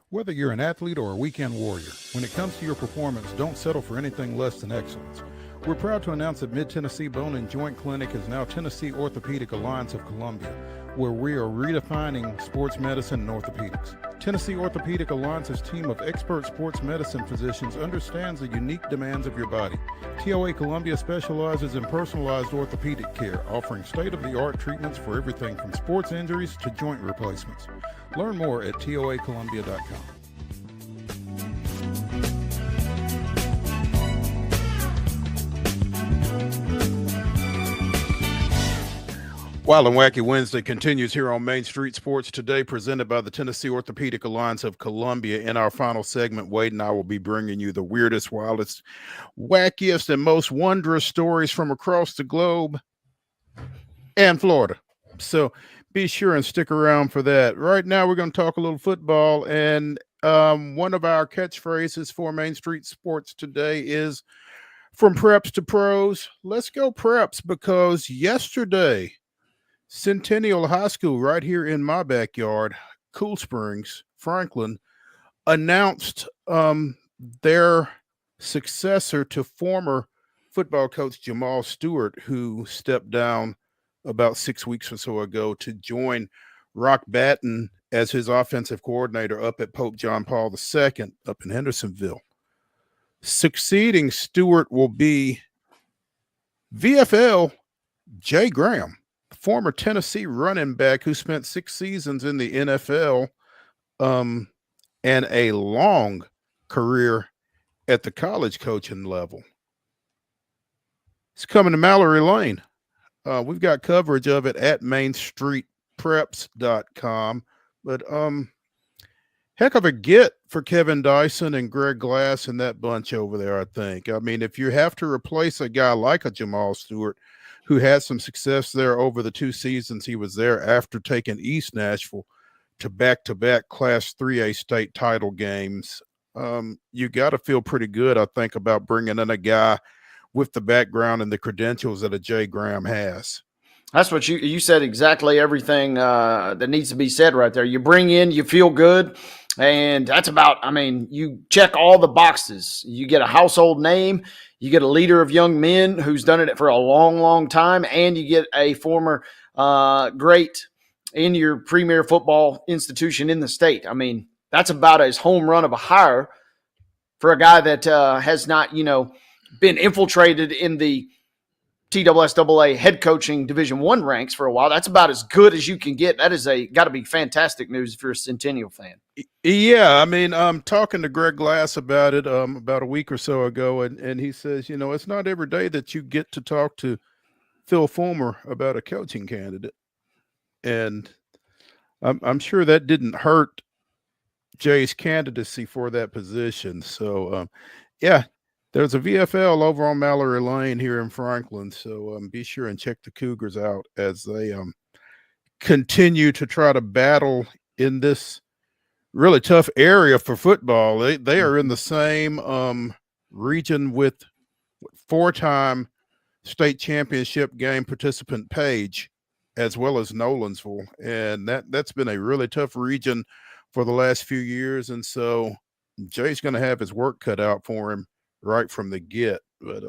Whether you're an athlete or a weekend warrior, when it comes to your performance, don't settle for anything less than excellence. We're proud to announce that Mid-Tennessee Bone and Joint Clinic is now Tennessee Orthopedic Alliance of Columbia, where we are redefining sports medicine and orthopedics. Tennessee Orthopedic Alliance's team of expert sports medicine physicians understands the unique demands of your body. TOA Columbia specializes in personalized orthopedic care, offering state-of-the-art treatments for everything from sports injuries to joint replacements. Learn more at toacolumbia.com. Wild and Wacky Wednesday continues here on Main Street Sports Today, presented by the Tennessee Orthopedic Alliance of Columbia. In our final segment, Wade and I will be bringing you the weirdest, wildest, wackiest, and most wondrous stories from across the globe and Florida. So be sure and stick around for that. Right now, we're going to talk a little football, and one of our catchphrases for Main Street Sports Today is from preps to pros. Let's go preps, because yesterday, Centennial High School, right here in my backyard, Cool Springs, Franklin, announced their successor to former football coach Jamal Stewart, who stepped down about 6 weeks or so ago to join Rock Patton as his offensive coordinator up at Pope John Paul II up in Hendersonville. Succeeding Stewart will be VFL Jay Graham, former Tennessee running back who spent 6 seasons in the NFL and a long career at the college coaching level. It's coming to Mallory Lane. We've got coverage of it at mainstreetpreps.com. But heck of a get for Kevin Dyson and Greg Glass and that bunch over there, I think. I mean, if you have to replace a guy like a Jamal Stewart, who had some success there over the 2 seasons he was there after taking East Nashville to back-to-back Class 3A state title games, you got to feel pretty good, I think, about bringing in a guy with the background and the credentials that a Jay Graham has. That's what you said, exactly everything that needs to be said right there. You bring in, you feel good, and that's about, I mean, you check all the boxes. You get a household name, you get a leader of young men who's done it for a long, long time, and you get a former great in your premier football institution in the state. I mean, that's about as home run of a hire for a guy that has not, been infiltrated in the TSSAA head coaching Division I ranks for a while. That's about as good as you can get. That is got to be fantastic news if you're a Centennial fan. Yeah, I mean, I'm talking to Greg Glass about it about a week or so ago, and he says, it's not every day that you get to talk to Phil Fulmer about a coaching candidate, and I'm sure that didn't hurt Jay's candidacy for that position. So, yeah. There's a VFL over on Mallory Lane here in Franklin, so be sure and check the Cougars out as they continue to try to battle in this really tough area for football. They are in the same region with 4-time state championship game participant Page, as well as Nolansville, and that's been a really tough region for the last few years, and so Jay's going to have his work cut out for him right from the get. But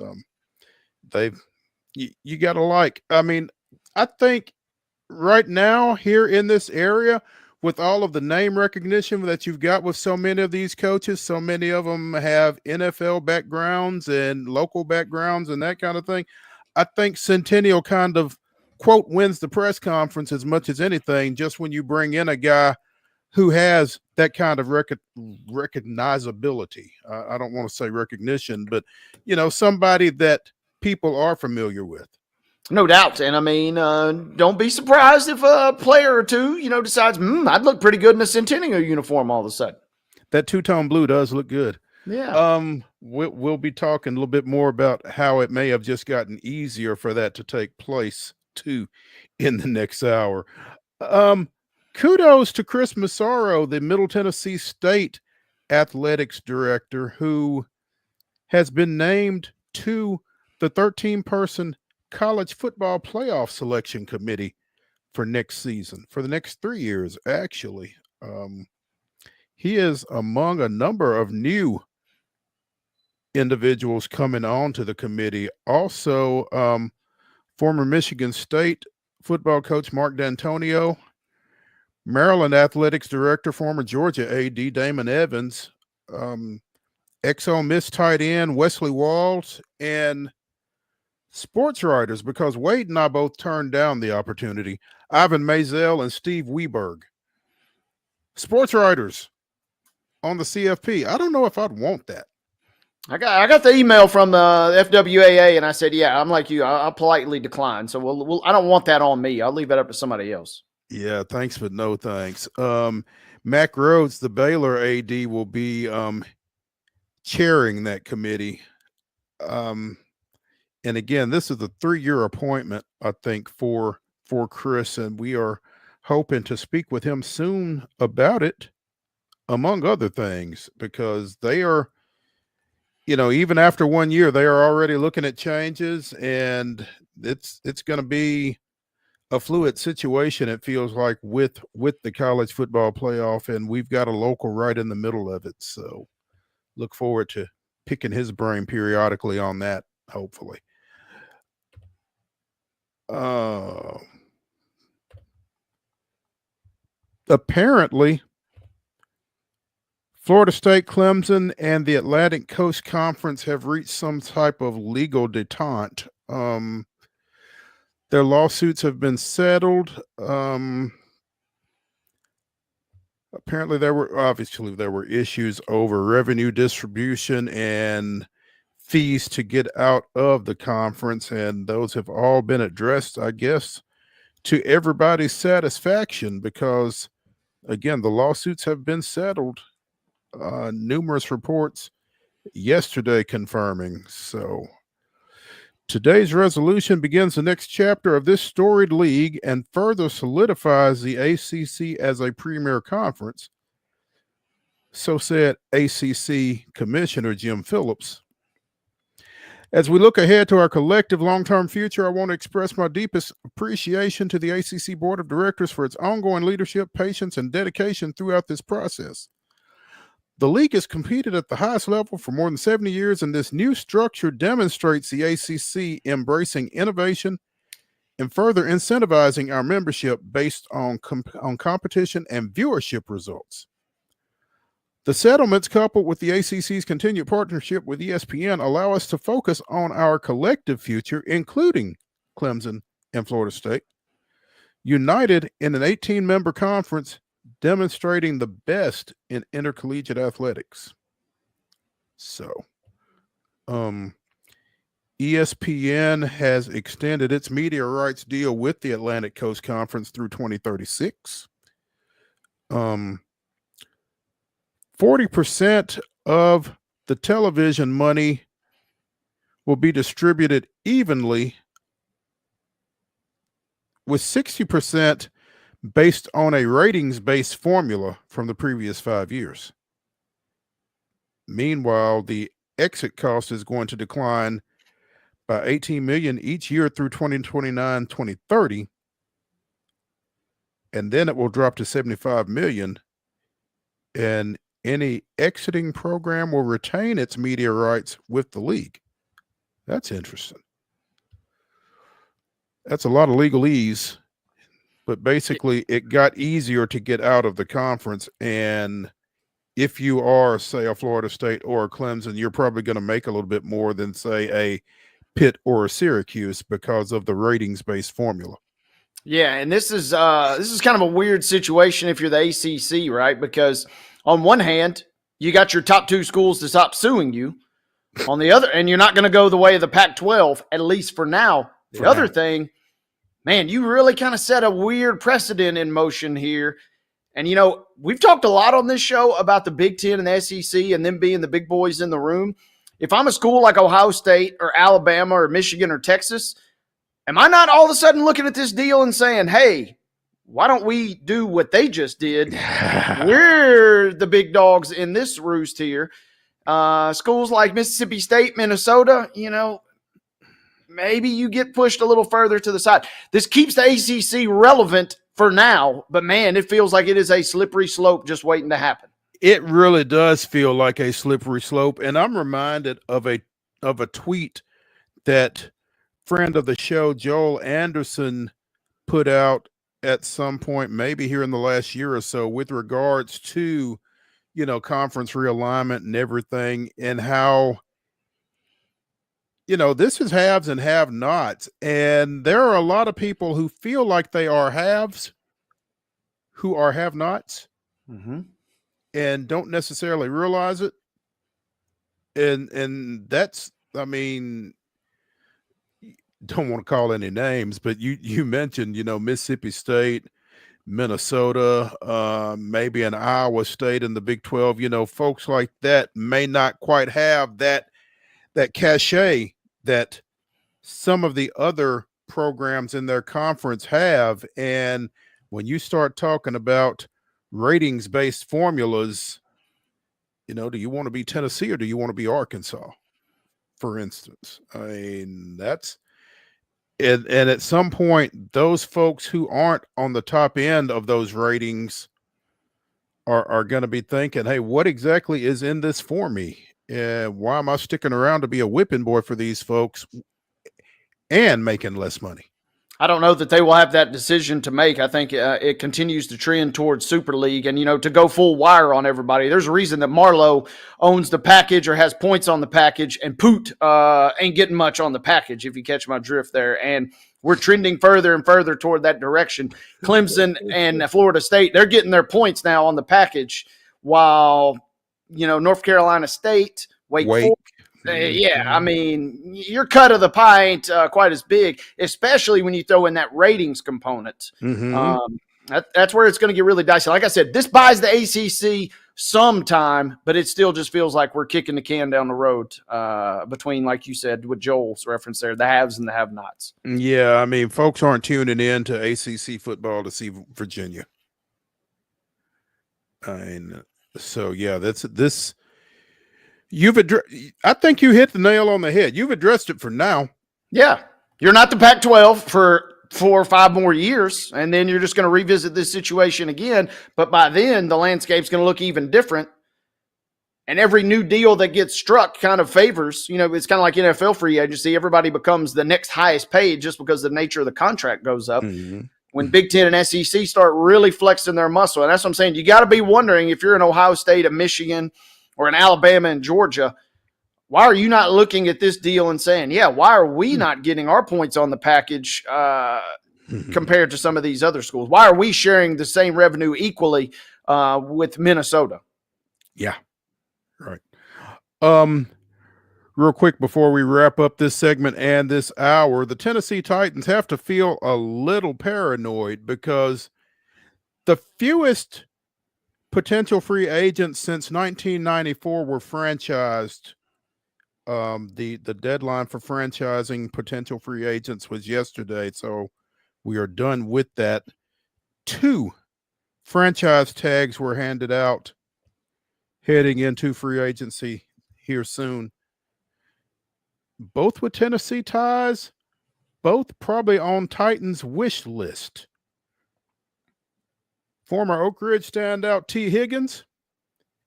you got to I think right now here in this area, with all of the name recognition that you've got with so many of these coaches, so many of them have NFL backgrounds and local backgrounds and that kind of thing, I think Centennial kind of quote, wins the press conference as much as anything, just when you bring in a guy who has that kind of recognizability. I don't want to say recognition, but, you know, somebody that people are familiar with. No doubt. And I mean, don't be surprised if a player or two, you know, decides, I'd look pretty good in a Centennial uniform all of a sudden. That two-tone blue does look good. Yeah. We'll be talking a little bit more about how it may have just gotten easier for that to take place too in the next hour. Kudos to Chris Massaro, the Middle Tennessee State athletics director, who has been named to the 13-person college football playoff selection committee for next season, for the next 3 years, actually. He is among a number of new individuals coming on to the committee. Also, former Michigan State football coach Mark D'Antonio, Maryland athletics director, former Georgia AD Damon Evans, ex-Ole Miss tight end Wesley Walls, and sports writers, because Wade and I both turned down the opportunity, Ivan Mazel and Steve Weberg. Sports writers on the CFP. I don't know if I'd want that. I got the email from the FWAA, and I said, yeah, I'm like you. I'll politely decline. So I don't want that on me. I'll leave that up to somebody else. Yeah, thanks, but no thanks. Mac Rhodes, the Baylor AD, will be chairing that committee. And again, this is a 3-year appointment, I think, for Chris, and we are hoping to speak with him soon about it, among other things, because they are, you know, even after 1 year, they are already looking at changes, and it's going to be a fluid situation, it feels like, with the college football playoff, and we've got a local right in the middle of it. So look forward to picking his brain periodically on that, hopefully. Apparently, Florida State, Clemson, and the Atlantic Coast Conference have reached some type of legal detente. Their lawsuits have been settled. Apparently, there were issues over revenue distribution and fees to get out of the conference, and those have all been addressed, I guess, to everybody's satisfaction, because, again, the lawsuits have been settled. Numerous reports yesterday confirming. So today's resolution begins the next chapter of this storied league and further solidifies the ACC as a premier conference. So said ACC Commissioner Jim Phillips. As we look ahead to our collective long-term future, I want to express my deepest appreciation to the ACC Board of Directors for its ongoing leadership, patience, and dedication throughout this process. The league has competed at the highest level for more than 70 years, and this new structure demonstrates the ACC embracing innovation and further incentivizing our membership based on competition and viewership results. The settlements, coupled with the ACC's continued partnership with ESPN, allow us to focus on our collective future, including Clemson and Florida State, united in an 18-member conference, demonstrating the best in intercollegiate athletics. So, ESPN has extended its media rights deal with the Atlantic Coast Conference through 2036. 40% of the television money will be distributed evenly, with 60% based on a ratings-based formula from the previous 5 years. Meanwhile, the exit cost is going to decline by $18 million each year through 2029, 2030, and then it will drop to $75 million, and any exiting program will retain its media rights with the league. That's interesting. That's a lot of legalese, but basically it got easier to get out of the conference. And if you are, say, a Florida State or a Clemson, you're probably going to make a little bit more than, say, a Pitt or a Syracuse because of the ratings-based formula. Yeah, and this is kind of a weird situation if you're the ACC, right? Because on one hand, you got your top two schools to stop suing you. On the other, and you're not going to go the way of the Pac-12, at least for now. The other thing, man, you really kind of set a weird precedent in motion here. And, you know, we've talked a lot on this show about the Big Ten and the SEC and them being the big boys in the room. If I'm a school like Ohio State or Alabama or Michigan or Texas, am I not all of a sudden looking at this deal and saying, hey, why don't we do what they just did? We're the big dogs in this roost here. Schools like Mississippi State, Minnesota, you know, maybe you get pushed a little further to the side. This keeps the ACC relevant for now, but man, it feels like it is a slippery slope just waiting to happen. It really does feel like a slippery slope, and I'm reminded of a tweet that friend of the show Joel Anderson put out at some point, maybe here in the last year or so, with regards to, you know, conference realignment and everything, and how, you know, this is haves and have-nots, and there are a lot of people who feel like they are haves who are have-nots. Mm-hmm. And don't necessarily realize it. And that's, I mean, don't want to call any names, but you mentioned, you know, Mississippi State, Minnesota, maybe an Iowa State in the Big 12, you know, folks like that may not quite have that cachet that some of the other programs in their conference have. And when you start talking about ratings-based formulas, you know, do you want to be Tennessee or do you want to be Arkansas, for instance? I mean, that's and at some point, those folks who aren't on the top end of those ratings are going to be thinking, hey, what exactly is in this for me? Why am I sticking around to be a whipping boy for these folks and making less money? I don't know that they will have that decision to make. I think it continues to trend towards Super League and, you know, to go full wire on everybody. There's a reason that Marlowe owns the package or has points on the package, and Poot ain't getting much on the package, if you catch my drift there. And we're trending further and further toward that direction. Clemson and Florida State, they're getting their points now on the package, while, you know, North Carolina State, Wake Forest, yeah, I mean, your cut of the pie ain't quite as big, especially when you throw in that ratings component. Mm-hmm. That's where it's going to get really dicey. Like I said, this buys the ACC some time, but it still just feels like we're kicking the can down the road between, like you said, with Joel's reference there, the haves and the have-nots. Yeah, I mean, folks aren't tuning in to ACC football to see Virginia. And so, yeah, this. I think you hit the nail on the head. You've addressed it for now. Yeah. You're not the Pac-12 for 4 or 5 more years, and then you're just going to revisit this situation again. But by then, the landscape's going to look even different. And every new deal that gets struck kind of favors, you know, it's kind of like NFL free agency. Everybody becomes the next highest paid just because the nature of the contract goes up. Mm-hmm. When Big Ten and SEC start really flexing their muscle. And that's what I'm saying. You got to be wondering, if you're in Ohio State, a Michigan, or in Alabama and Georgia, why are you not looking at this deal and saying, yeah, why are we not getting our points on the package compared to some of these other schools? Why are we sharing the same revenue equally with Minnesota? Yeah, right. Real quick before we wrap up this segment and this hour, the Tennessee Titans have to feel a little paranoid because the fewest potential free agents since 1994 were franchised. The deadline for franchising potential free agents was yesterday, so we are done with that. 2 franchise tags were handed out heading into free agency here soon. Both with Tennessee ties, both probably on Titans' wish list. Former Oak Ridge standout T. Higgins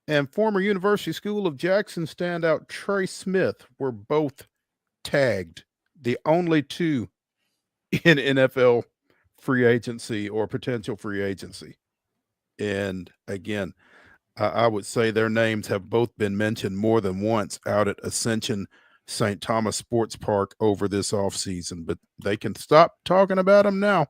and former University School of Jackson standout Trey Smith were both tagged. The only 2 in NFL free agency or potential free agency. And again, I would say their names have both been mentioned more than once out at Ascension St. Thomas Sports Park over this offseason, but they can stop talking about them now.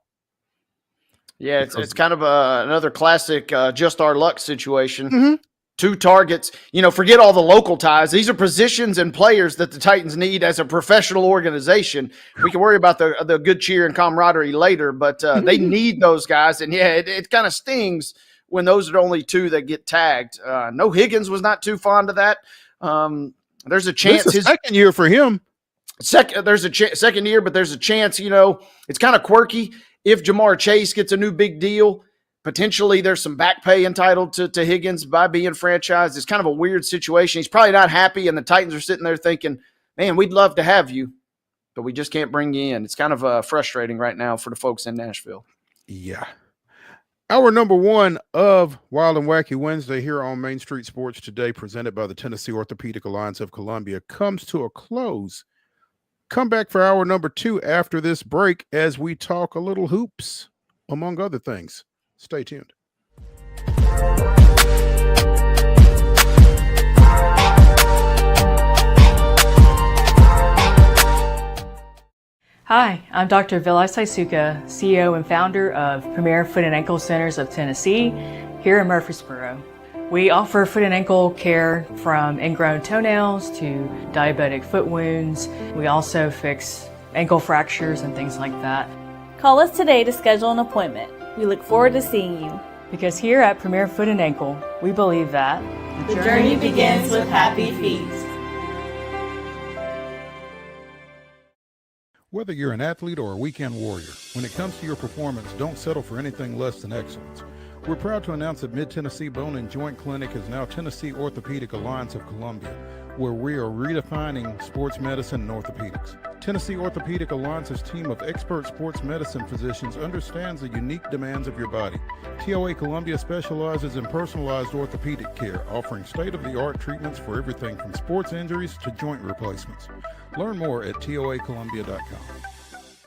Yeah, it's kind of another classic just our luck situation. Mhm. 2 targets. Forget all the local ties. These are positions and players that the Titans need as a professional organization. We can worry about the good cheer and camaraderie later, but they need those guys. And, yeah, it kind of stings when those are the only 2 that get tagged. No, Higgins was not too fond of that. There's a chance. This is second year for him. There's a second year, but there's a chance, it's kind of quirky. If Jamar Chase gets a new big deal, potentially there's some back pay entitled to Higgins by being franchised. It's kind of a weird situation. He's probably not happy, and the Titans are sitting there thinking, man, we'd love to have you, but we just can't bring you in. It's kind of frustrating right now for the folks in Nashville. Yeah. Our number 1 of Wild and Wacky Wednesday here on Main Street Sports Today, presented by the Tennessee Orthopedic Alliance of Columbia, comes to a close. Come back for our number 2 after this break as we talk a little hoops, among other things. Stay tuned. Hi, I'm Dr. Vilay Saisuka, CEO and founder of Premier Foot and Ankle Centers of Tennessee here in Murfreesboro. We offer foot and ankle care from ingrown toenails to diabetic foot wounds. We also fix ankle fractures and things like that. Call us today to schedule an appointment. We look forward to seeing you. Because here at Premier Foot and Ankle, we believe that the journey begins with happy feet. Whether you're an athlete or a weekend warrior, when it comes to your performance, don't settle for anything less than excellence. We're proud to announce that Mid-Tennessee Bone and Joint Clinic is now Tennessee Orthopedic Alliance of Columbia, where we are redefining sports medicine and orthopedics. Tennessee Orthopedic Alliance's team of expert sports medicine physicians understands the unique demands of your body. TOA Columbia specializes in personalized orthopedic care, offering state-of-the-art treatments for everything from sports injuries to joint replacements. Learn more at toacolumbia.com.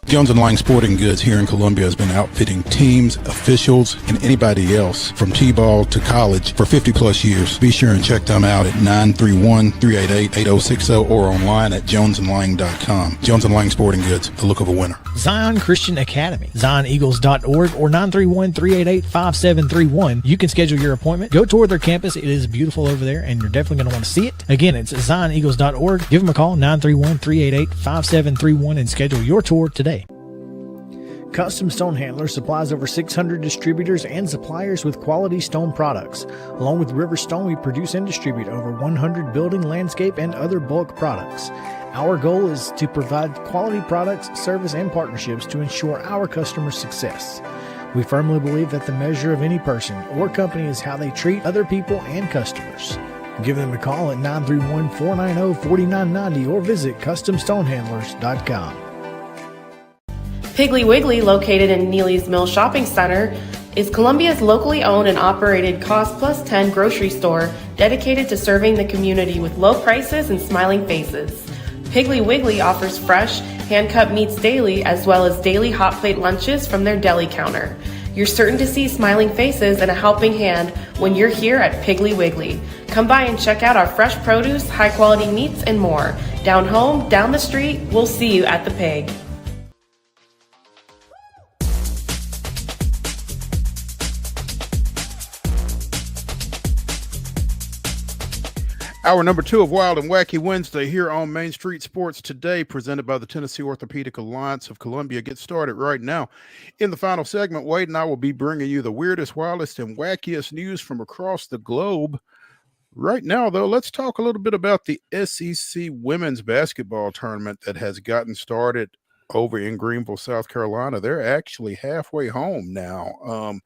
Jones & Lang Sporting Goods here in Columbia has been outfitting teams, officials, and anybody else from T-ball to college for 50 plus years. Be sure and check them out at 931-388-8060 or online at jonesandlang.com. Jones & Lang Sporting Goods, the look of a winner. Zion Christian Academy, zioneagles.org or 931-388-5731. You can schedule your appointment. Go tour their campus. It is beautiful over there, and you're definitely going to want to see it. Again, it's zioneagles.org. Give them a call, 931-388-5731, and schedule your tour today. Custom Stone Handler supplies over 600 distributors and suppliers with quality stone products. Along with River Stone, we produce and distribute over 100 building, landscape, and other bulk products. Our goal is to provide quality products, service, and partnerships to ensure our customers' success. We firmly believe that the measure of any person or company is how they treat other people and customers. Give them a call at 931-490-4990 or visit CustomStonehandlers.com. Piggly Wiggly, located in Neely's Mill Shopping Center, is Columbia's locally owned and operated Cost Plus 10 grocery store dedicated to serving the community with low prices and smiling faces. Piggly Wiggly offers fresh, hand-cut meats daily as well as daily hot plate lunches from their deli counter. You're certain to see smiling faces and a helping hand when you're here at Piggly Wiggly. Come by and check out our fresh produce, high-quality meats, and more. Down home, down the street, we'll see you at the Pig. Our number 2 of Wild and Wacky Wednesday here on Main Street Sports Today, presented by the Tennessee Orthopedic Alliance of Columbia. Get started right now. In the final segment, Wade and I will be bringing you the weirdest, wildest, and wackiest news from across the globe. Right now, though, let's talk a little bit about the SEC women's basketball tournament that has gotten started over in Greenville, South Carolina. They're actually halfway home now.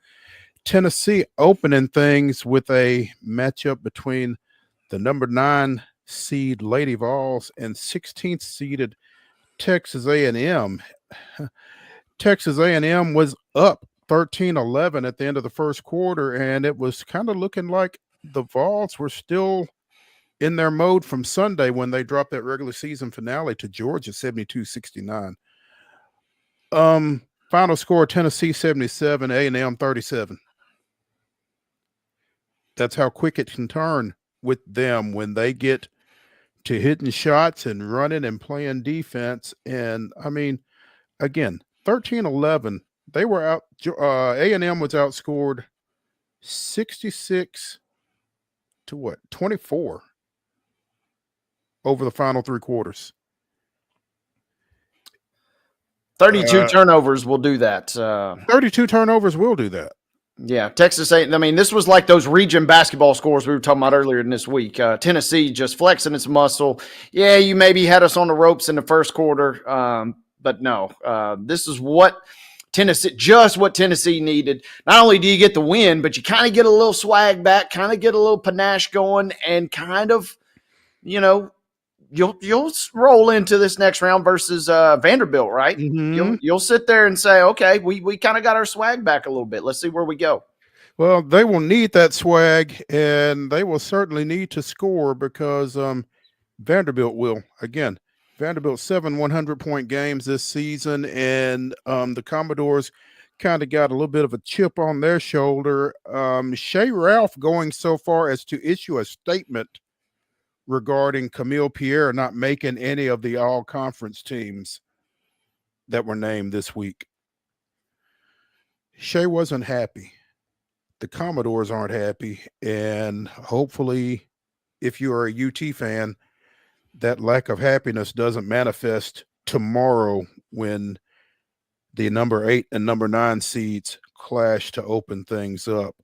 Tennessee opening things with a matchup between the number 9 seed Lady Vols and 16th seeded Texas A&M. Texas A&M was up 13-11 at the end of the first quarter, and it was kind of looking like the Vols were still in their mode from Sunday when they dropped that regular season finale to Georgia 72-69. Final score, Tennessee 77, A&M 37. That's how quick it can turn with them when they get to hitting shots and running and playing defense. And I mean, again, 13-11 They were out. A&M was outscored 66 to what? 24 over the final three quarters. 32 turnovers will do that. 32 turnovers will do that. Yeah, Texas A&M. I mean, this was like those region basketball scores we were talking about earlier in this week. Tennessee just flexing its muscle. Yeah, you maybe had us on the ropes in the first quarter, but no. This is what Tennessee needed. Not only do you get the win, but you kind of get a little swag back, kind of get a little panache going, and kind of, you'll roll into this next round versus Vanderbilt, right? Mm-hmm. You'll sit there and say, okay, we kind of got our swag back a little bit. Let's see where we go. Well, they will need that swag, and they will certainly need to score because Vanderbilt will. Again, Vanderbilt 7 100-point games this season, and the Commodores kind of got a little bit of a chip on their shoulder. Shea Ralph going so far as to issue a statement regarding Camille Pierre not making any of the all-conference teams that were named this week. Shea wasn't happy. The Commodores aren't happy. And hopefully, if you are a UT fan, that lack of happiness doesn't manifest tomorrow when the number 8 and number 9 seeds clash to open things up.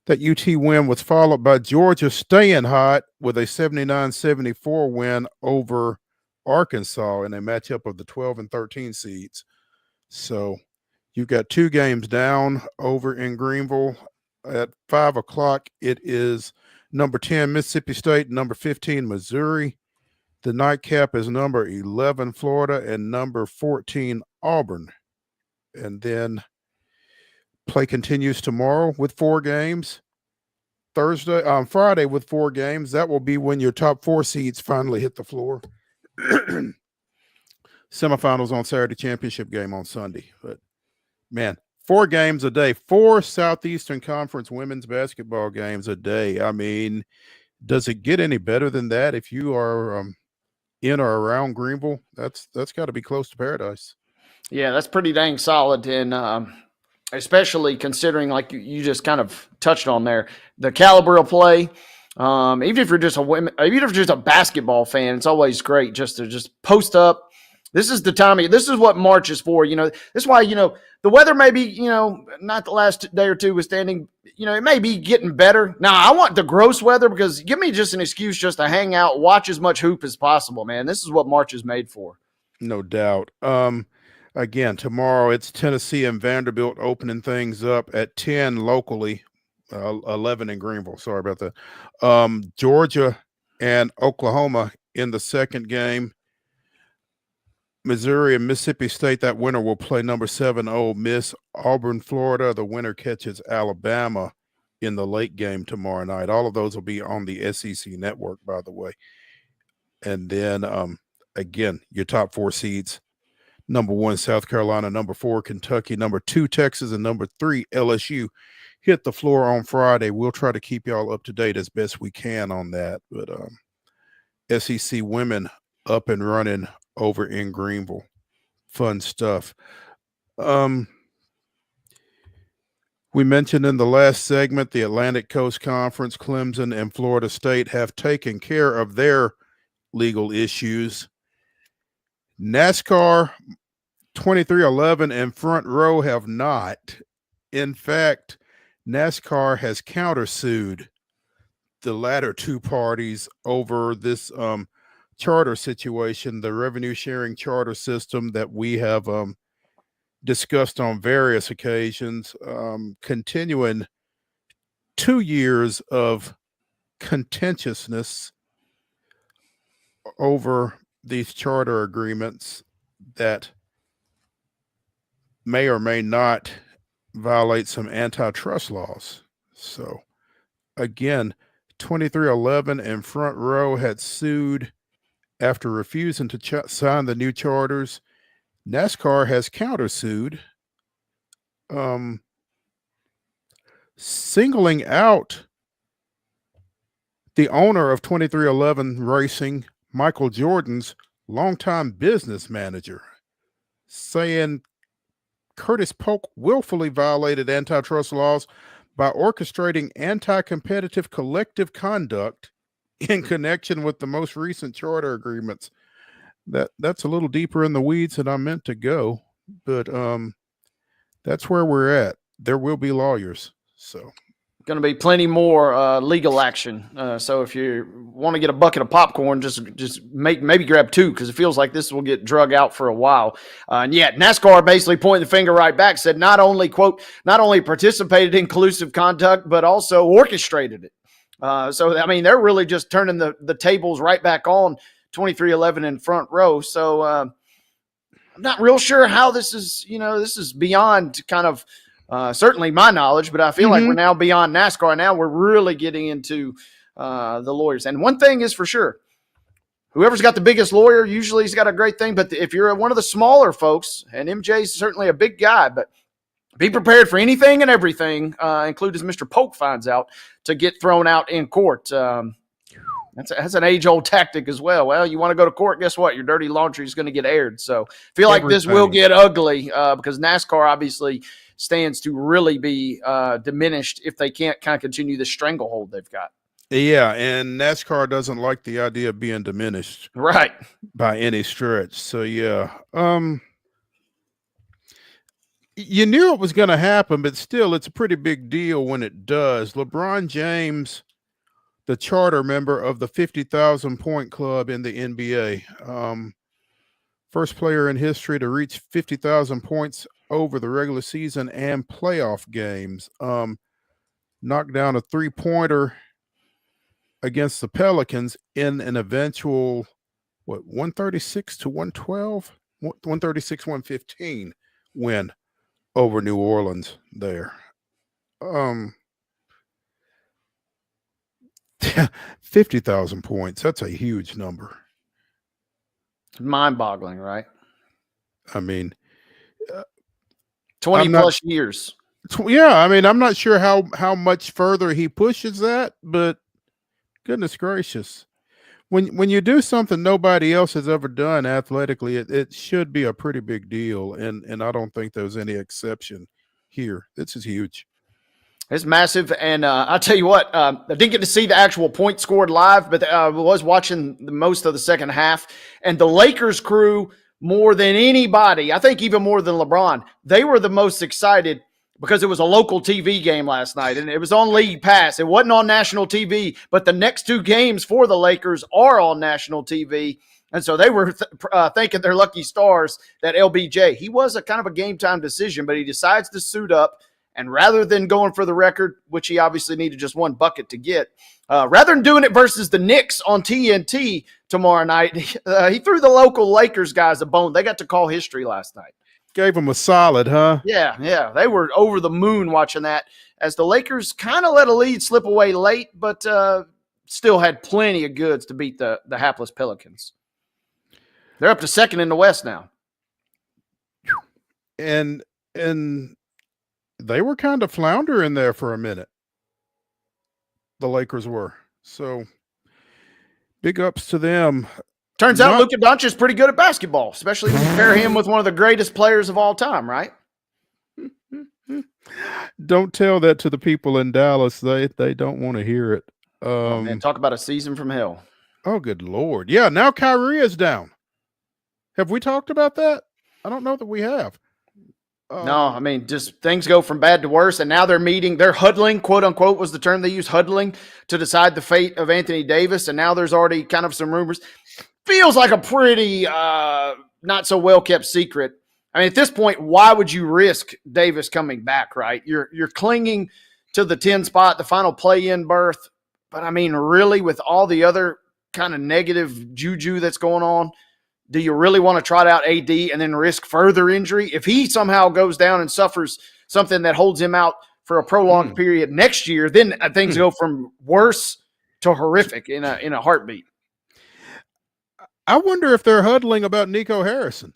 That UT win was followed by Georgia staying hot with a 79-74 win over Arkansas in a matchup of the 12 and 13 seeds. So you've got 2 games down over in Greenville. At 5 o'clock, it is number 10 Mississippi State, number 15 Missouri. The nightcap is number 11 Florida and number 14 Auburn. And then play continues tomorrow with 4 games. Friday with 4 games. That will be when your top 4 seeds finally hit the floor. Semifinals on Saturday, championship game on Sunday. But man, 4 games a day, 4 Southeastern Conference women's basketball games a day. I mean, does it get any better than that? If you are in or around Greenville, that's got to be close to paradise. Yeah, that's pretty dang solid. And especially considering, like you just kind of touched on there, the caliber of play. Even if you're just a basketball fan, it's always great just to post up. This is the time. This is what March is for. This is why the weather may be not the last day or two withstanding. It may be getting better. Now I want the gross weather because give me just an excuse just to hang out, watch as much hoop as possible. Man, this is what March is made for. No doubt. Again, tomorrow it's Tennessee and Vanderbilt opening things up at 10 locally, 11 in Greenville. Sorry about that. Georgia and Oklahoma in the second game. Missouri and Mississippi State, that winner will play number 7 Ole Miss. Auburn, Florida, the winner catches Alabama in the late game tomorrow night. All of those will be on the SEC network, by the way. And then, again, your top 4 seeds. Number 1, South Carolina. Number 4, Kentucky. Number 2, Texas. And number 3, LSU. Hit the floor on Friday. We'll try to keep y'all up to date as best we can on that. But SEC women up and running over in Greenville. Fun stuff. We mentioned in the last segment the Atlantic Coast Conference, Clemson and Florida State have taken care of their legal issues. NASCAR 2311 and Front Row have not. In fact, NASCAR has countersued the latter 2 parties over this charter situation, the revenue sharing charter system that we have discussed on various occasions, continuing 2 years of contentiousness over these charter agreements that may or may not violate some antitrust laws. So again, 2311 and Front Row had sued after refusing to sign the new charters. NASCAR has countersued, singling out the owner of 2311 Racing, Michael Jordan's longtime business manager, saying Curtis Polk willfully violated antitrust laws by orchestrating anti-competitive collective conduct in connection with the most recent charter agreements. That's a little deeper in the weeds than I meant to go, but that's where we're at. There will be lawyers, so going to be plenty more legal action. So if you want to get a bucket of popcorn, just maybe grab two, because it feels like this will get drug out for a while. And yeah, NASCAR basically pointed the finger right back, said not only, quote, not only participated in collusive conduct, but also orchestrated it. So, I mean, they're really just turning the tables right back on 2311 in front row. So I'm not real sure how this is, this is beyond kind of certainly my knowledge, but I feel like we're now beyond NASCAR. Now we're really getting into the lawyers. And one thing is for sure, whoever's got the biggest lawyer, usually he's got a great thing. But if you're one of the smaller folks, and MJ's certainly a big guy, but be prepared for anything and everything, including as Mr. Polk finds out, to get thrown out in court. That's an age-old tactic as well. Well, you want to go to court, guess what? Your dirty laundry is going to get aired. So I feel like this will get ugly because NASCAR obviously stands to really be diminished if they can't kind of continue the stranglehold they've got. Yeah, and NASCAR doesn't like the idea of being diminished, right, by any stretch. So yeah, you knew it was going to happen, but still, it's a pretty big deal when it does. LeBron James, the charter member of the 50,000 point club in the NBA, first player in history to reach 50,000 points over the regular season and playoff games. Knocked down a 3-pointer against the Pelicans in an eventual 136 to 112, 136-115 win over New Orleans there. 50,000 points. That's a huge number. Mind-boggling, right? I mean, 20 plus years. Yeah, I mean, I'm not sure how much further he pushes that, but goodness gracious. When you do something nobody else has ever done athletically, it should be a pretty big deal, and I don't think there's any exception here. This is huge. It's massive, and I'll tell you what, I didn't get to see the actual point scored live, but I was watching most of the second half, and the Lakers crew, more than anybody, I think even more than LeBron, they were the most excited because it was a local TV game last night, and it was on League Pass. It wasn't on national TV, but the next two games for the Lakers are on national TV, and so they were thanking their lucky stars that LBJ, he was a kind of a game-time decision, but he decides to suit up. And rather than going for the record, which he obviously needed just one bucket to get, rather than doing it versus the Knicks on TNT tomorrow night, he threw the local Lakers guys a bone. They got to call history last night. Gave them a solid, huh? Yeah. They were over the moon watching that as the Lakers kind of let a lead slip away late, but still had plenty of goods to beat the hapless Pelicans. They're up to second in the West now. And they were kind of floundering there for a minute. The Lakers were. So big ups to them. Turns out Luka Doncic is pretty good at basketball, especially when you pair him with one of the greatest players of all time, right? Don't tell that to the people in Dallas. They don't want to hear it. Man, talk about a season from hell. Oh, good Lord. Yeah, now Kyrie is down. Have we talked about that? I don't know that we have. No, I mean, just things go from bad to worse, and now they're huddling, quote unquote, was the term they used, huddling, to decide the fate of Anthony Davis, and now there's already kind of some rumors. Feels like a pretty not so well kept secret. I mean, at this point, why would you risk Davis coming back, right? You're clinging to the 10 spot, the final play-in berth, but I mean, really, with all the other kind of negative juju that's going on, do you really want to trot out AD and then risk further injury? If he somehow goes down and suffers something that holds him out for a prolonged period next year, then things go from worse to horrific in a heartbeat. I wonder if they're huddling about Nico Harrison.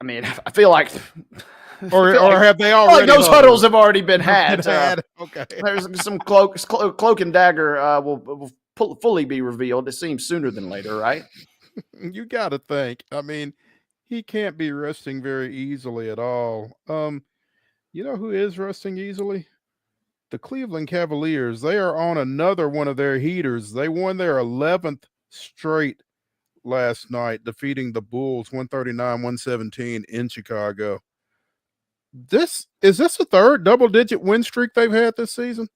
I mean, I feel like or have they already? Like those huddles have already been had. Okay. There's some cloak and dagger will fully be revealed. It seems sooner than later, right? You got to think. I mean, He can't be resting very easily at all. You know who is resting easily? The Cleveland Cavaliers. They are on another one of their heaters. They won their 11th straight last night, defeating the Bulls 139-117 in Chicago. Is this a third double-digit win streak they've had this season?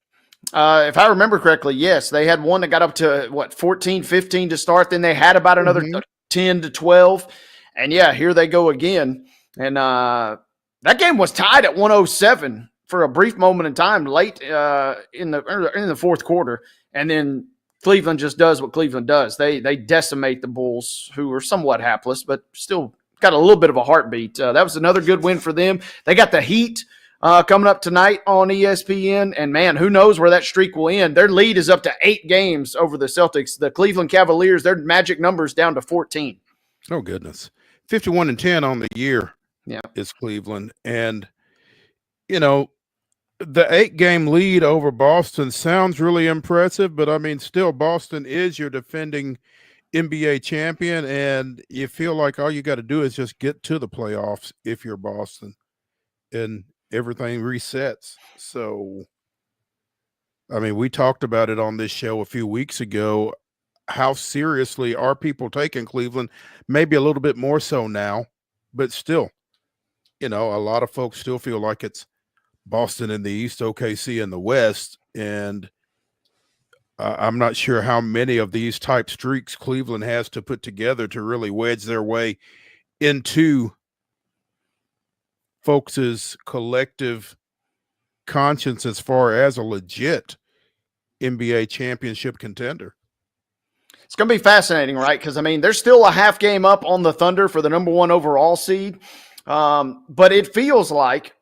If I remember correctly, yes. They had one that got up to, 14, 15 to start. Then they had about another 10 to 12. And, yeah, here they go again. And that game was tied at 107 for a brief moment in time late in the fourth quarter. And then Cleveland just does what Cleveland does. They decimate the Bulls, who are somewhat hapless, but still got a little bit of a heartbeat. That was another good win for them. They got the Heat coming up tonight on ESPN. And, man, who knows where that streak will end. Their lead is up to 8 games over the Celtics. The Cleveland Cavaliers, their magic numbers down to 14. Oh, goodness. 51-10 on the year is Cleveland. And, you know, the 8-game lead over Boston sounds really impressive, but I mean, still, Boston is your defending NBA champion, and you feel like all you got to do is just get to the playoffs if you're Boston, and everything resets. So, I mean, we talked about it on this show a few weeks ago. How seriously are people taking Cleveland? Maybe a little bit more so now, but still, you know, a lot of folks still feel like it's Boston in the East, OKC in the West, and I'm not sure how many of these type streaks Cleveland has to put together to really wedge their way into folks' collective conscience as far as a legit NBA championship contender. It's going to be fascinating, right? Because, I mean, there's still a half game up on the Thunder for the number 1 overall seed, but it feels like,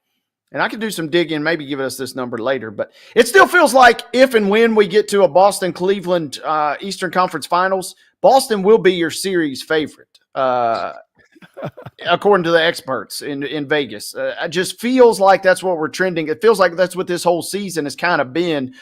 and I can do some digging, maybe give us this number later, but it still feels like if and when we get to a Boston-Cleveland Eastern Conference Finals, Boston will be your series favorite, according to the experts in Vegas. It just feels like that's what we're trending. It feels like that's what this whole season has kind of been.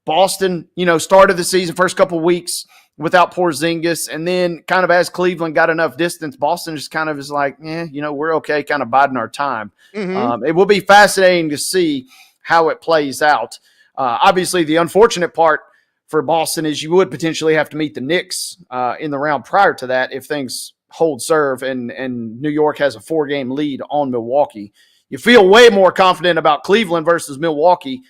Boston, you know, started the season, first couple of weeks without Porzingis, and then kind of as Cleveland got enough distance, Boston just kind of is like, you know, we're okay, kind of biding our time. It will be fascinating to see how it plays out. Obviously, the unfortunate part for Boston is you would potentially have to meet the Knicks in the round prior to that if things hold serve and New York has a 4-game lead on Milwaukee. You feel way more confident about Cleveland versus Milwaukee.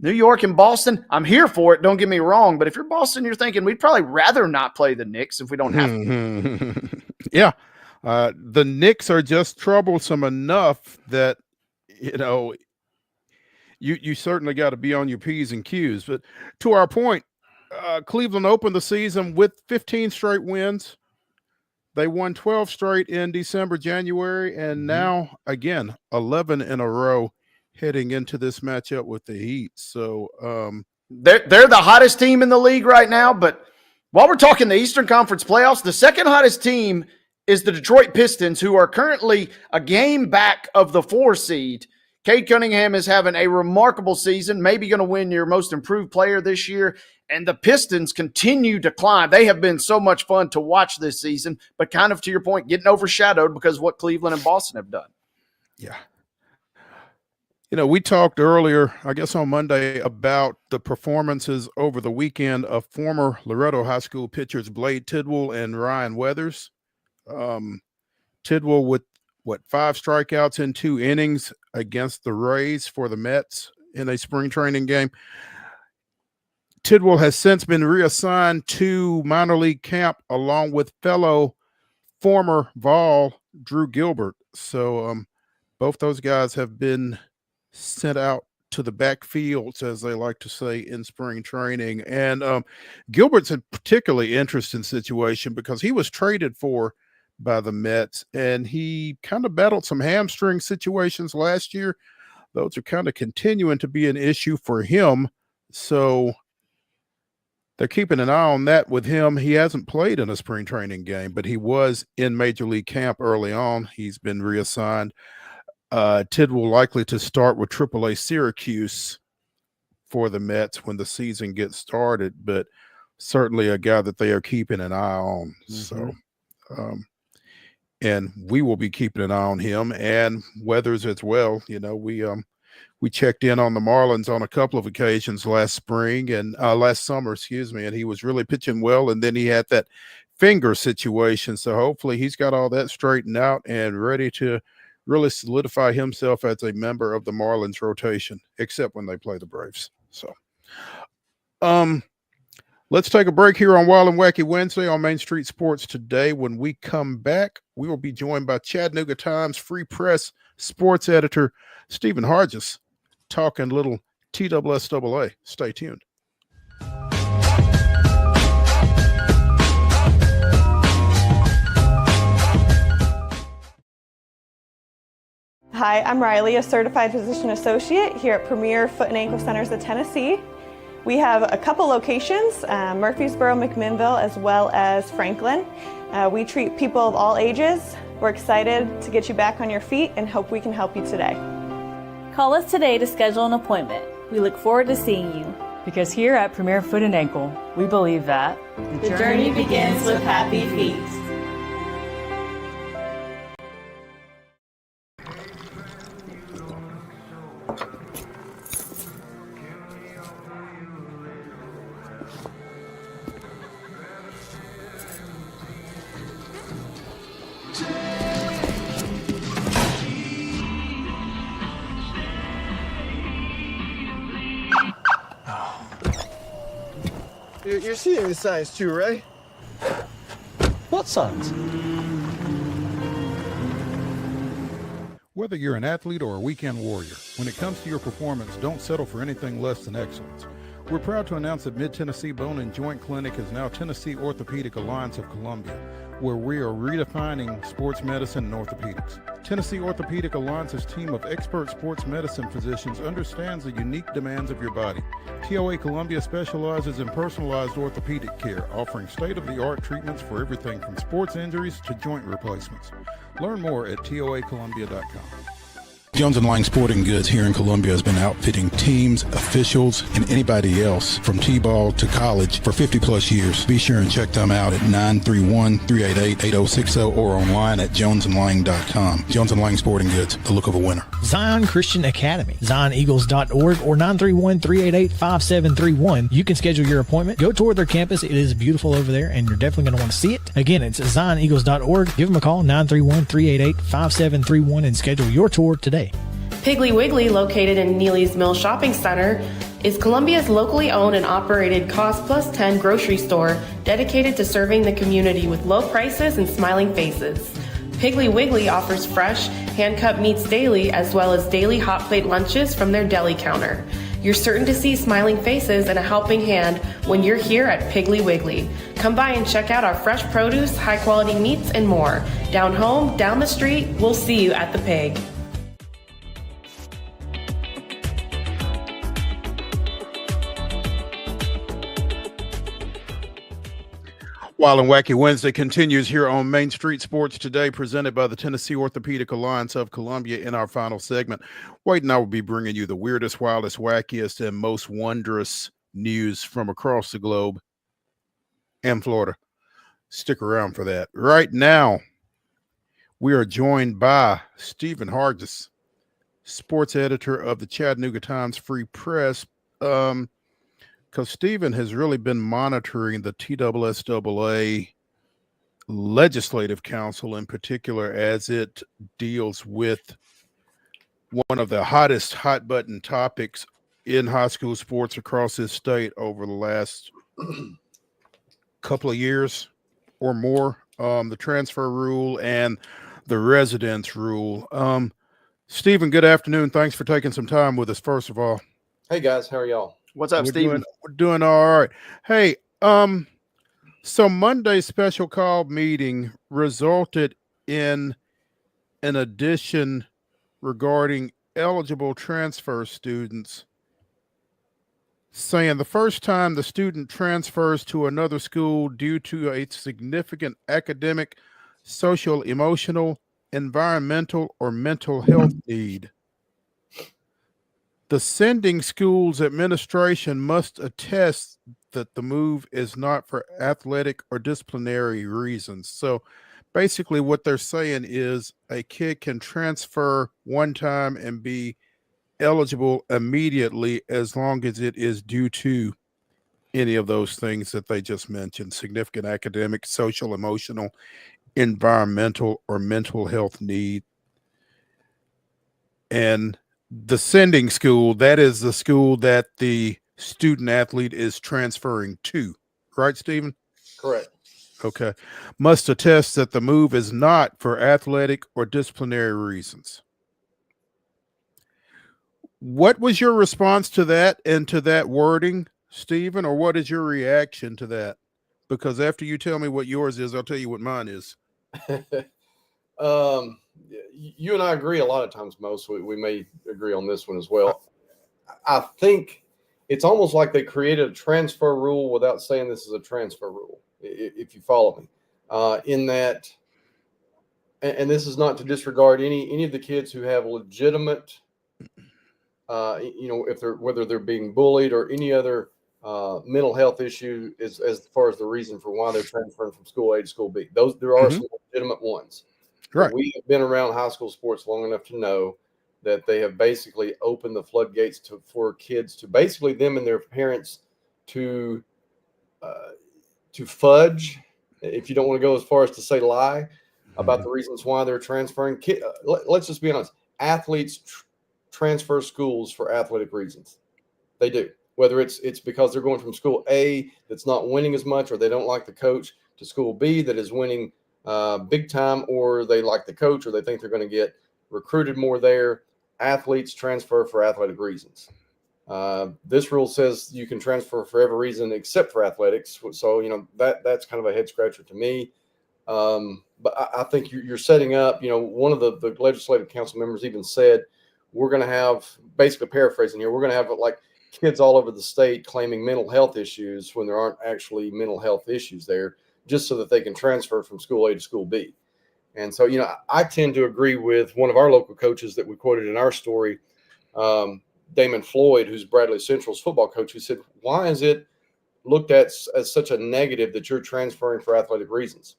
New York and Boston, I'm here for it. Don't get me wrong. But if you're Boston, you're thinking we'd probably rather not play the Knicks if we don't have to. Yeah. The Knicks are just troublesome enough that, you know, you certainly got to be on your P's and Q's. But to our point, Cleveland opened the season with 15 straight wins. They won 12 straight in December, January, and now, again, 11 in a row heading into this matchup with the Heat. So they're the hottest team in the league right now. But while we're talking the Eastern Conference playoffs, the second hottest team is the Detroit Pistons, who are currently a game back of the 4 seed. Cade Cunningham is having a remarkable season, maybe going to win your most improved player this year. And the Pistons continue to climb. They have been so much fun to watch this season, but kind of to your point, getting overshadowed because of what Cleveland and Boston have done. Yeah. You know, we talked earlier, I guess on Monday, about the performances over the weekend of former Loretto High School pitchers Blade Tidwell and Ryan Weathers. Tidwell with, 5 strikeouts in 2 innings against the Rays for the Mets in a spring training game. Tidwell has since been reassigned to minor league camp along with fellow former Vol Drew Gilbert. So both those guys have been sent out to the backfields, as they like to say, in spring training. And Gilbert's a particularly interesting situation because he was traded for by the Mets, and he kind of battled some hamstring situations last year. Those are kind of continuing to be an issue for him. So they're keeping an eye on that with him. He hasn't played in a spring training game, but he was in Major League camp early on. He's been reassigned. Tidwell likely to start with AAA Syracuse for the Mets when the season gets started, but certainly a guy that they are keeping an eye on. So and we will be keeping an eye on him and Weathers as well. You know, we checked in on the Marlins on a couple of occasions last summer, excuse me, and he was really pitching well. And then he had that finger situation. So hopefully he's got all that straightened out and ready to really solidify himself as a member of the Marlins rotation, except when they play the Braves. So, let's take a break here on Wild and Wacky Wednesday on Main Street Sports Today. When we come back, we will be joined by Chattanooga Times Free Press sports editor Stephen Hargis, talking little TSSAA. Stay tuned. Hi, I'm Riley, a certified physician associate here at Premier Foot and Ankle Centers of Tennessee. We have a couple locations, Murfreesboro, McMinnville, as well as Franklin. We treat people of all ages. We're excited to get you back on your feet and hope we can help you today. Call us today to schedule an appointment. We look forward to seeing you. Because here at Premier Foot and Ankle, we believe that the journey begins with happy feet. You're seeing the signs too, right? What signs? Whether you're an athlete or a weekend warrior, when it comes to your performance, don't settle for anything less than excellence. We're proud to announce that Mid-Tennessee Bone and Joint Clinic is now Tennessee Orthopedic Alliance of Columbia, where we are redefining sports medicine and orthopedics. Tennessee Orthopedic Alliance's team of expert sports medicine physicians understands the unique demands of your body. TOA Columbia specializes in personalized orthopedic care, offering state-of-the-art treatments for everything from sports injuries to joint replacements. Learn more at toacolumbia.com. Jones & Lang Sporting Goods here in Columbia has been outfitting teams, officials, and anybody else from T-ball to college for 50 plus years. Be sure and check them out at 931-388-8060 or online at jonesandlang.com. Jones & Lang Sporting Goods, the look of a winner. Zion Christian Academy, zioneagles.org or 931-388-5731. You can schedule your appointment. Go tour their campus. It is beautiful over there, and you're definitely going to want to see it. Again, it's zioneagles.org. Give them a call, 931-388-5731, and schedule your tour today. Piggly Wiggly, located in Neely's Mill Shopping Center, is Columbia's locally owned and operated Cost Plus 10 grocery store dedicated to serving the community with low prices and smiling faces. Piggly Wiggly offers fresh, hand-cut meats daily, as well as daily hot plate lunches from their deli counter. You're certain to see smiling faces and a helping hand when you're here at Piggly Wiggly. Come by and check out our fresh produce, high-quality meats, and more. Down home, down the street, we'll see you at the Pig. Wild and Wacky Wednesday continues here on Main Street Sports Today, presented by the Tennessee Orthopedic Alliance of Columbia. In our final segment, Wade and I will be bringing you the weirdest, wildest, wackiest, and most wondrous news from across the globe and Florida. Stick around for that. Right now, we are joined by Stephen Hargis, sports editor of the Chattanooga Times Free Press. Because Stephen has really been monitoring the TSSAA Legislative Council in particular as it deals with one of the hottest hot-button topics in high school sports across this state over the last couple of years or more, the transfer rule and the residence rule. Stephen, good afternoon. Thanks for taking some time with us, first of all. Hey, guys. How are y'all? What's up, Stephen? We're doing all right. Hey, so Monday's special call meeting resulted in an addition regarding eligible transfer students, saying the first time the student transfers to another school due to a significant academic, social, emotional, environmental, or mental health need, the sending school's administration must attest that the move is not for athletic or disciplinary reasons. So basically what they're saying is a kid can transfer one time and be eligible immediately as long as it is due to any of those things that they just mentioned: significant academic, social, emotional, environmental, or mental health need. And the sending school, that is the school that the student athlete is transferring to, right, Stephen? Correct. Okay. Must attest that the move is not for athletic or disciplinary reasons. What was your response to that and to that wording, Stephen, or what is your reaction to that? Because after you tell me what yours is, I'll tell you what mine is. You and I agree a lot of times, most. We may agree on this one as well. I think it's almost like they created a transfer rule without saying this is a transfer rule, if you follow me. In that, and this is not to disregard any of the kids who have legitimate, if they're, whether they're being bullied or any other mental health issue as far as the reason for why they're transferring from school A to school B. There are some legitimate ones. Right. We have been around high school sports long enough to know that they have basically opened the floodgates for kids, to basically them and their parents to fudge, if you don't want to go as far as to say lie, about the reasons why they're transferring. Let's just be honest. Athletes transfer schools for athletic reasons. They do. Whether it's because they're going from school A that's not winning as much, or they don't like the coach, to school B that is winning big time, or they like the coach, or they think they're going to get recruited more there. Athletes transfer for athletic reasons. This rule says you can transfer for every reason except for athletics. So, that's kind of a head scratcher to me. But I think you're setting up, one of the legislative council members even said, we're going to have, basically paraphrasing here, we're going to have like kids all over the state claiming mental health issues when there aren't actually mental health issues there, just so that they can transfer from school A to school B. And so, I tend to agree with one of our local coaches that we quoted in our story, Damon Floyd, who's Bradley Central's football coach, who said, why is it looked at as such a negative that you're transferring for athletic reasons?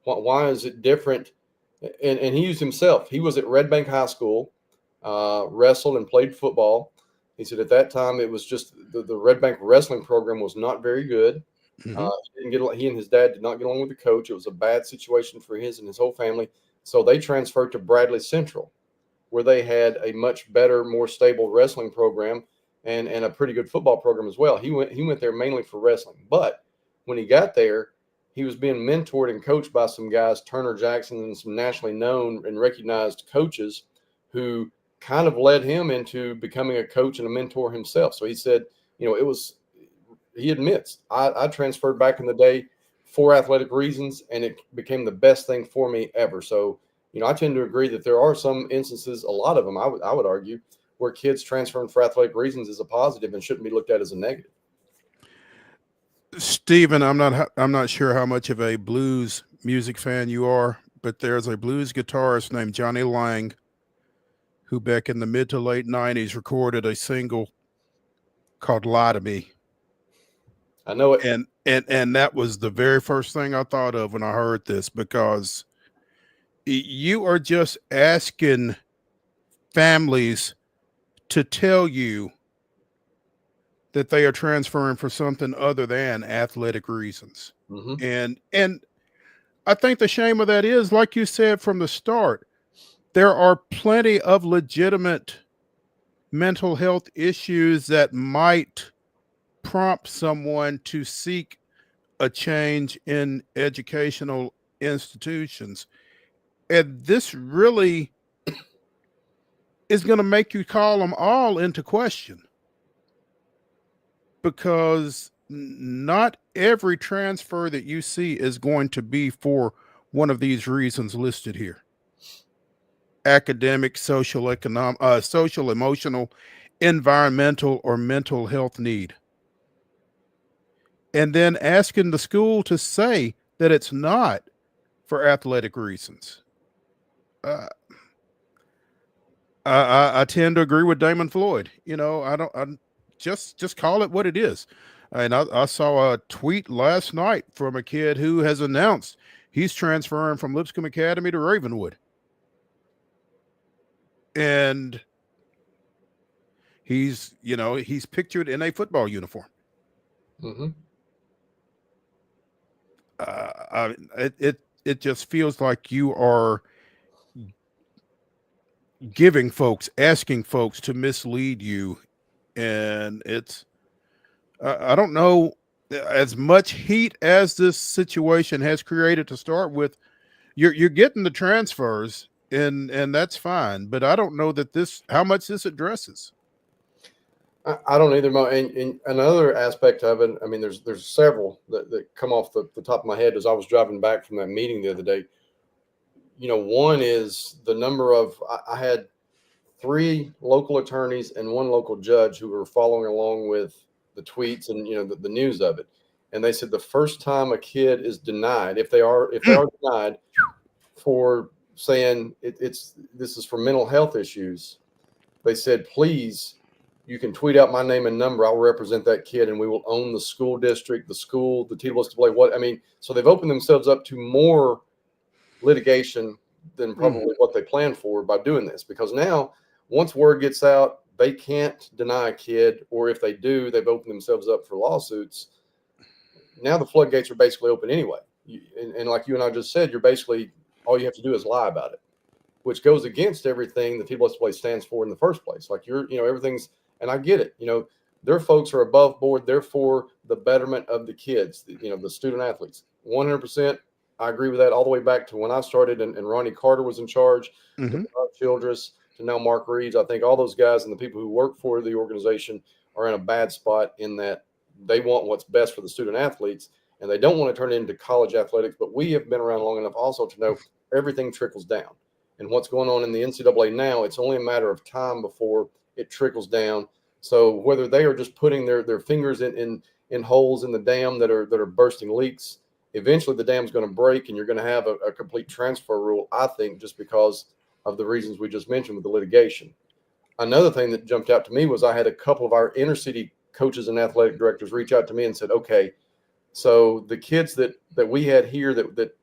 Why is it different? And he used himself. He was at Red Bank High School, wrestled and played football. He said at that time it was just the Red Bank wrestling program was not very good. He and his dad did not get along with the coach. It was a bad situation for his and his whole family. So they transferred to Bradley Central, where they had a much better, more stable wrestling program and a pretty good football program as well. He went there mainly for wrestling. But when he got there, he was being mentored and coached by some guys, Turner Jackson, and some nationally known and recognized coaches who kind of led him into becoming a coach and a mentor himself. So he said, he admits, I transferred back in the day for athletic reasons, and it became the best thing for me ever. So, I tend to agree that there are some instances, a lot of them, I would argue, where kids transferring for athletic reasons is a positive and shouldn't be looked at as a negative. Stephen, I'm not sure how much of a blues music fan you are, but there's a blues guitarist named Johnny Lang who back in the mid to late 90s recorded a single called Lie to Me. I know it. And that was the very first thing I thought of when I heard this, because you are just asking families to tell you that they are transferring for something other than athletic reasons. And I think the shame of that is, like you said from the start, there are plenty of legitimate mental health issues that might prompt someone to seek a change in educational institutions. And this really is going to make you call them all into question, because not every transfer that you see is going to be for one of these reasons listed here: academic, social, emotional, environmental, or mental health need. And then asking the school to say that it's not for athletic reasons. I tend to agree with Damon Floyd. I just call it what it is. And I saw a tweet last night from a kid who has announced He's transferring from Lipscomb Academy to Ravenwood. And he's pictured in a football uniform. Mm-hmm. It just feels like you are asking folks to mislead you. And it's, I don't know, as much heat as this situation has created to start with, you're getting the transfers and that's fine. But I don't know that how much this addresses. I don't either, Mo. And another aspect of it, I mean, there's several that come off the top of my head as I was driving back from that meeting the other day. One is the number of, I had 3 local attorneys and 1 local judge who were following along with the tweets and, the news of it. And they said the first time a kid is denied, if they are denied for saying this is for mental health issues, they said, please, you can tweet out my name and number. I'll represent that kid, and we will own the school district, the school, the TSSAA. So they've opened themselves up to more litigation than probably what they planned for by doing this. Because now, once word gets out, they can't deny a kid, or if they do, they've opened themselves up for lawsuits. Now the floodgates are basically open anyway. And like you and I just said, you're basically, all you have to do is lie about it, which goes against everything the TSSAA stands for in the first place. Like everything's. And I get it. Their folks are above board. They're for the betterment of the kids, the student athletes. 100%. I agree with that all the way back to when I started and Ronnie Carter was in charge, to Childress, to now Mark Reeves. I think all those guys and the people who work for the organization are in a bad spot in that they want what's best for the student athletes, and they don't want to turn it into college athletics. But we have been around long enough also to know everything trickles down. And what's going on in the NCAA now, it's only a matter of time before it trickles down. So whether they are just putting their fingers in holes in the dam that are bursting leaks, eventually the dam's going to break, and you're going to have a complete transfer rule, I think, just because of the reasons we just mentioned with the litigation. Another thing that jumped out to me was I had a couple of our inner city coaches and athletic directors reach out to me and said, okay, so the kids that we had here that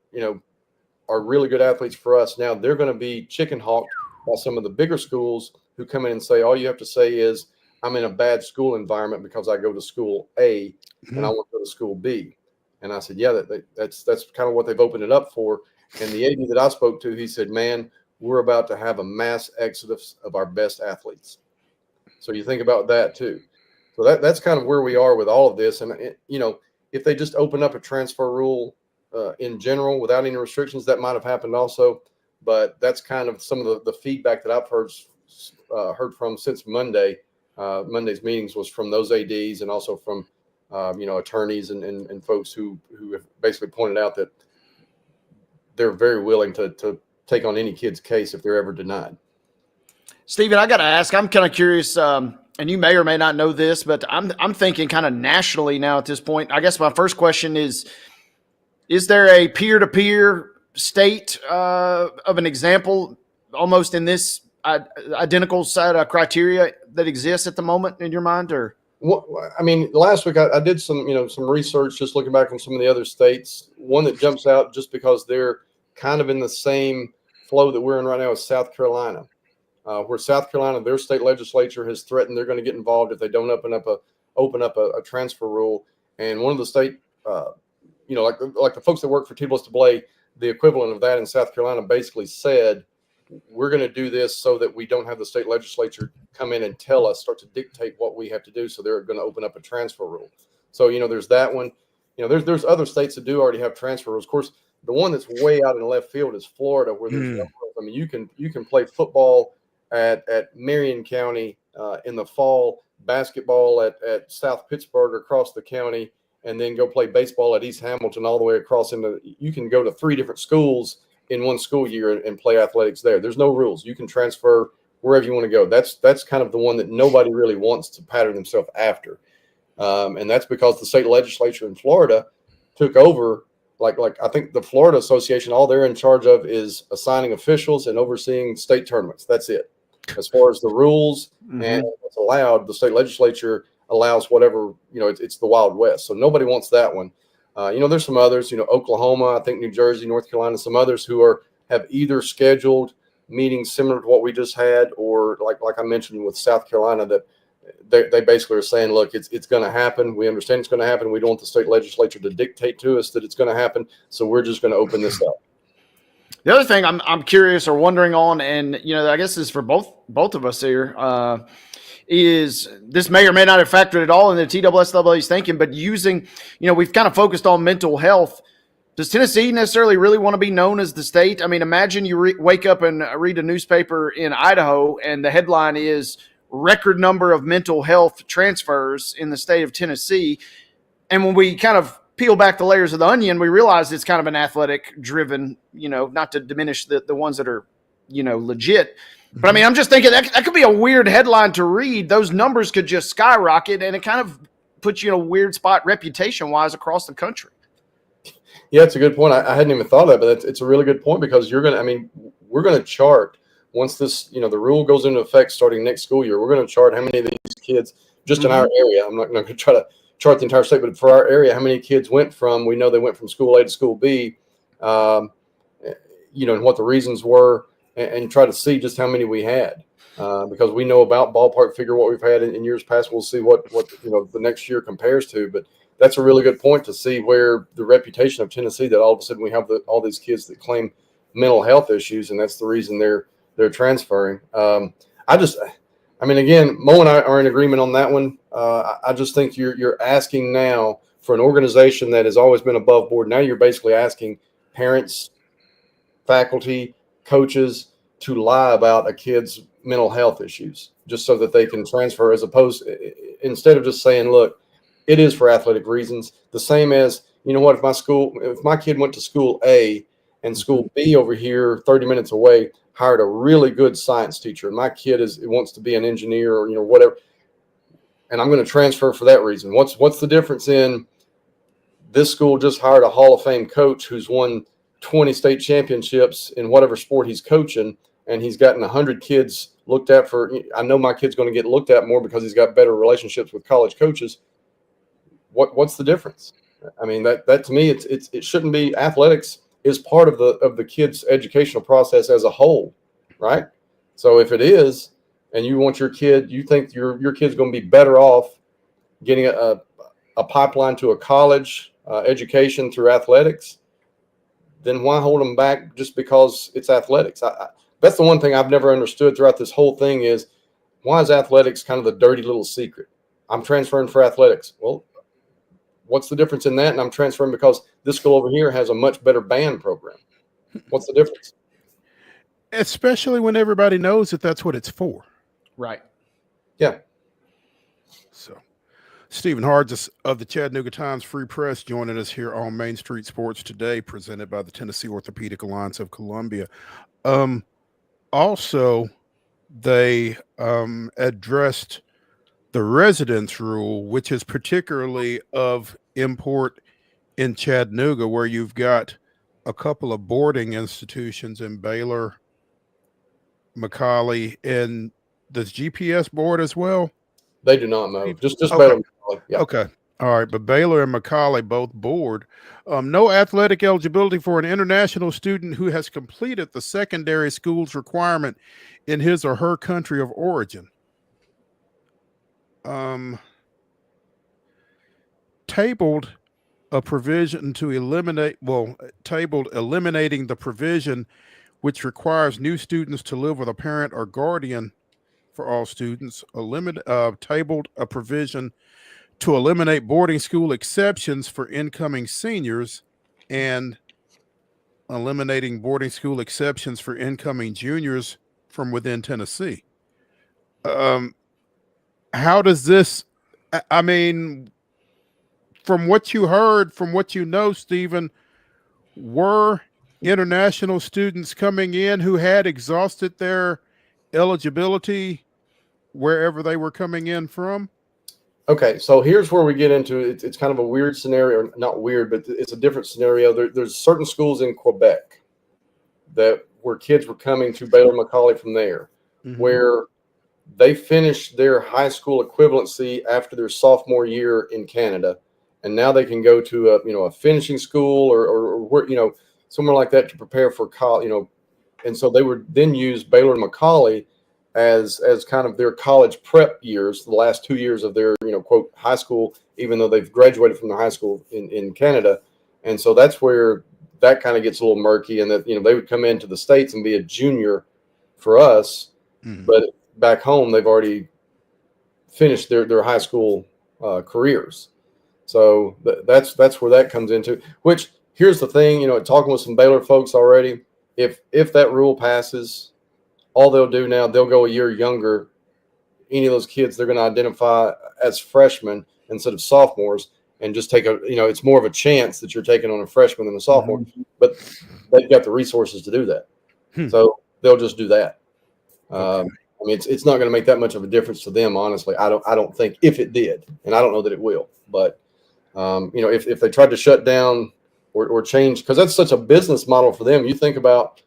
are really good athletes for us, now they're going to be chicken hawked by some of the bigger schools who come in and say, all you have to say is, I'm in a bad school environment because I go to school A and I want to go to school B. And I said, yeah, that's kind of what they've opened it up for. And the AD that I spoke to, he said, man, we're about to have a mass exodus of our best athletes. So you think about that too. So that's kind of where we are with all of this. And, if they just open up a transfer rule in general without any restrictions, that might have happened also. But that's kind of some of the feedback that I've heard from since Monday. Monday's meetings was from those ADs and also from, attorneys and folks who have basically pointed out that they're very willing to take on any kid's case if they're ever denied. Stephen, I got to ask, I'm kind of curious, and you may or may not know this, but I'm thinking kind of nationally now at this point. I guess my first question is there a peer-to-peer state of an example almost in this identical set of criteria that exists at the moment in your mind? Or last week I did some research just looking back on some of the other states. One that jumps out just because they're kind of in the same flow that we're in right now is South Carolina, where South Carolina, their state legislature has threatened they're going to get involved if they don't open up a transfer rule. And one of the state, like the folks that work for TSSAA, the equivalent of that in South Carolina basically said, we're going to do this so that we don't have the state legislature come in and start to dictate what we have to do. So they're going to open up a transfer rule. So, there's that one. There's other states that do already have transfer rules. Of course, the one that's way out in left field is Florida, where there's you can play football at Marion County in the fall, basketball at South Pittsburgh across the county, and then go play baseball at East Hamilton all the way across you can go to 3 different schools in one school year and play athletics there. There's no rules. You can transfer wherever you want to go. That's kind of the one that nobody really wants to pattern themselves after. And that's because the state legislature in Florida took over. Like I think the Florida Association, all they're in charge of is assigning officials and overseeing state tournaments. That's it. As far as the rules and what's allowed, the state legislature allows whatever, it's the Wild West. So nobody wants that one. There's some others, Oklahoma, I think New Jersey, North Carolina, some others who have either scheduled meetings similar to what we just had, or like I mentioned with South Carolina, that they basically are saying, look, it's going to happen. We understand it's going to happen. We don't want the state legislature to dictate to us that it's going to happen. So we're just going to open this up. The other thing I'm curious or wondering on, and I guess this is for both of us here, is this may or may not have factored at all in the TSSAA's thinking, but using, we've kind of focused on mental health. Does Tennessee necessarily really want to be known as the state? I mean, imagine you wake up and read a newspaper in Idaho, and the headline is record number of mental health transfers in the state of Tennessee. And when we kind of peel back the layers of the onion, we realize it's kind of an athletic driven, not to diminish the ones that are, legit. But I mean, I'm just thinking that could be a weird headline to read. Those numbers could just skyrocket, and it kind of puts you in a weird spot reputation wise across the country. Yeah, it's a good point. I hadn't even thought of that, but it's a really good point, because we're going to chart once this, the rule goes into effect starting next school year. We're going to chart how many of these kids just in our area. I'm not going to try to chart the entire state, but for our area, how many kids we know they went from school A to school B, and what the reasons were, and try to see just how many we had, because we know about ballpark figure what we've had in years past. We'll see what the next year compares to, but that's a really good point to see where the reputation of Tennessee, that all of a sudden we have all these kids that claim mental health issues, and that's the reason they're transferring. Again, Mo and I are in agreement on that one. I just think you're asking now for an organization that has always been above board. Now you're basically asking parents, faculty, coaches to lie about a kid's mental health issues just so that they can transfer, instead of just saying, look, it is for athletic reasons. The same as, if my kid went to school A and school B over here 30 minutes away hired a really good science teacher, and my kid wants to be an engineer or whatever, and I'm going to transfer for that reason. What's the difference in this school just hired a Hall of Fame coach who's won 20 state championships in whatever sport he's coaching, and he's gotten 100 kids looked at I know my kid's going to get looked at more because he's got better relationships with college coaches. What's the difference? I mean, that to me, it shouldn't be. Athletics is part of the kid's educational process as a whole, right? So if it is, and you want your kid, you think your kid's going to be better off getting a pipeline to a college education through athletics, then why hold them back just because it's athletics? That's the one thing I've never understood throughout this whole thing is, why is athletics kind of the dirty little secret? I'm transferring for athletics. Well, what's the difference in that? And I'm transferring because this school over here has a much better band program. What's the difference? Especially when everybody knows that that's what it's for. Right. Yeah. So, Stephen Hargis of the Chattanooga Times Free Press joining us here on Main Street Sports Today, presented by the Tennessee Orthopedic Alliance of Columbia. Also, they addressed the residence rule, which is particularly of import in Chattanooga, where you've got a couple of boarding institutions in Baylor, McCallie, and does GPS board as well? They do not know. Just okay. Baylor, McCallie. Yeah. Okay. All right. But Baylor and McCallie both board. No athletic eligibility for an international student who has completed the secondary school's requirement in his or her country of origin. Tabled eliminating the provision which requires new students to live with a parent or guardian for all students. Tabled a provision to eliminate boarding school exceptions for incoming seniors, and eliminating boarding school exceptions for incoming juniors from within Tennessee. How does this, I mean, from what you heard, from what you know, Stephen, were international students coming in who had exhausted their eligibility wherever they were coming in from? Okay, so here's where we get into it. It's kind of a weird scenario, not weird, but it's a different scenario. There's certain schools in Quebec where kids were coming to Baylor McCallie from there, where they finished their high school equivalency after their sophomore year in Canada, and now they can go to a finishing school or where somewhere like that to prepare for college. And so they would then use Baylor and Macaulay as kind of their college prep years, the last 2 years of their quote high school, even though they've graduated from the high school in Canada. And so that's where that kind of gets a little murky, and that they would come into the States and be a junior for us, but back home they've already finished their high school careers. So that's where that comes into. Which, here's the thing, talking with some Baylor folks already, if that rule passes, all they'll do now, they'll go a year younger. Any of those kids they're going to identify as freshmen instead of sophomores, and just take it's more of a chance that you're taking on a freshman than a sophomore, but they've got the resources to do that. So they'll just do that. I mean, it's not going to make that much of a difference to them, honestly. I don't think, if it did, and I don't know that it will, but if they tried to shut down or change, because that's such a business model for them. You think about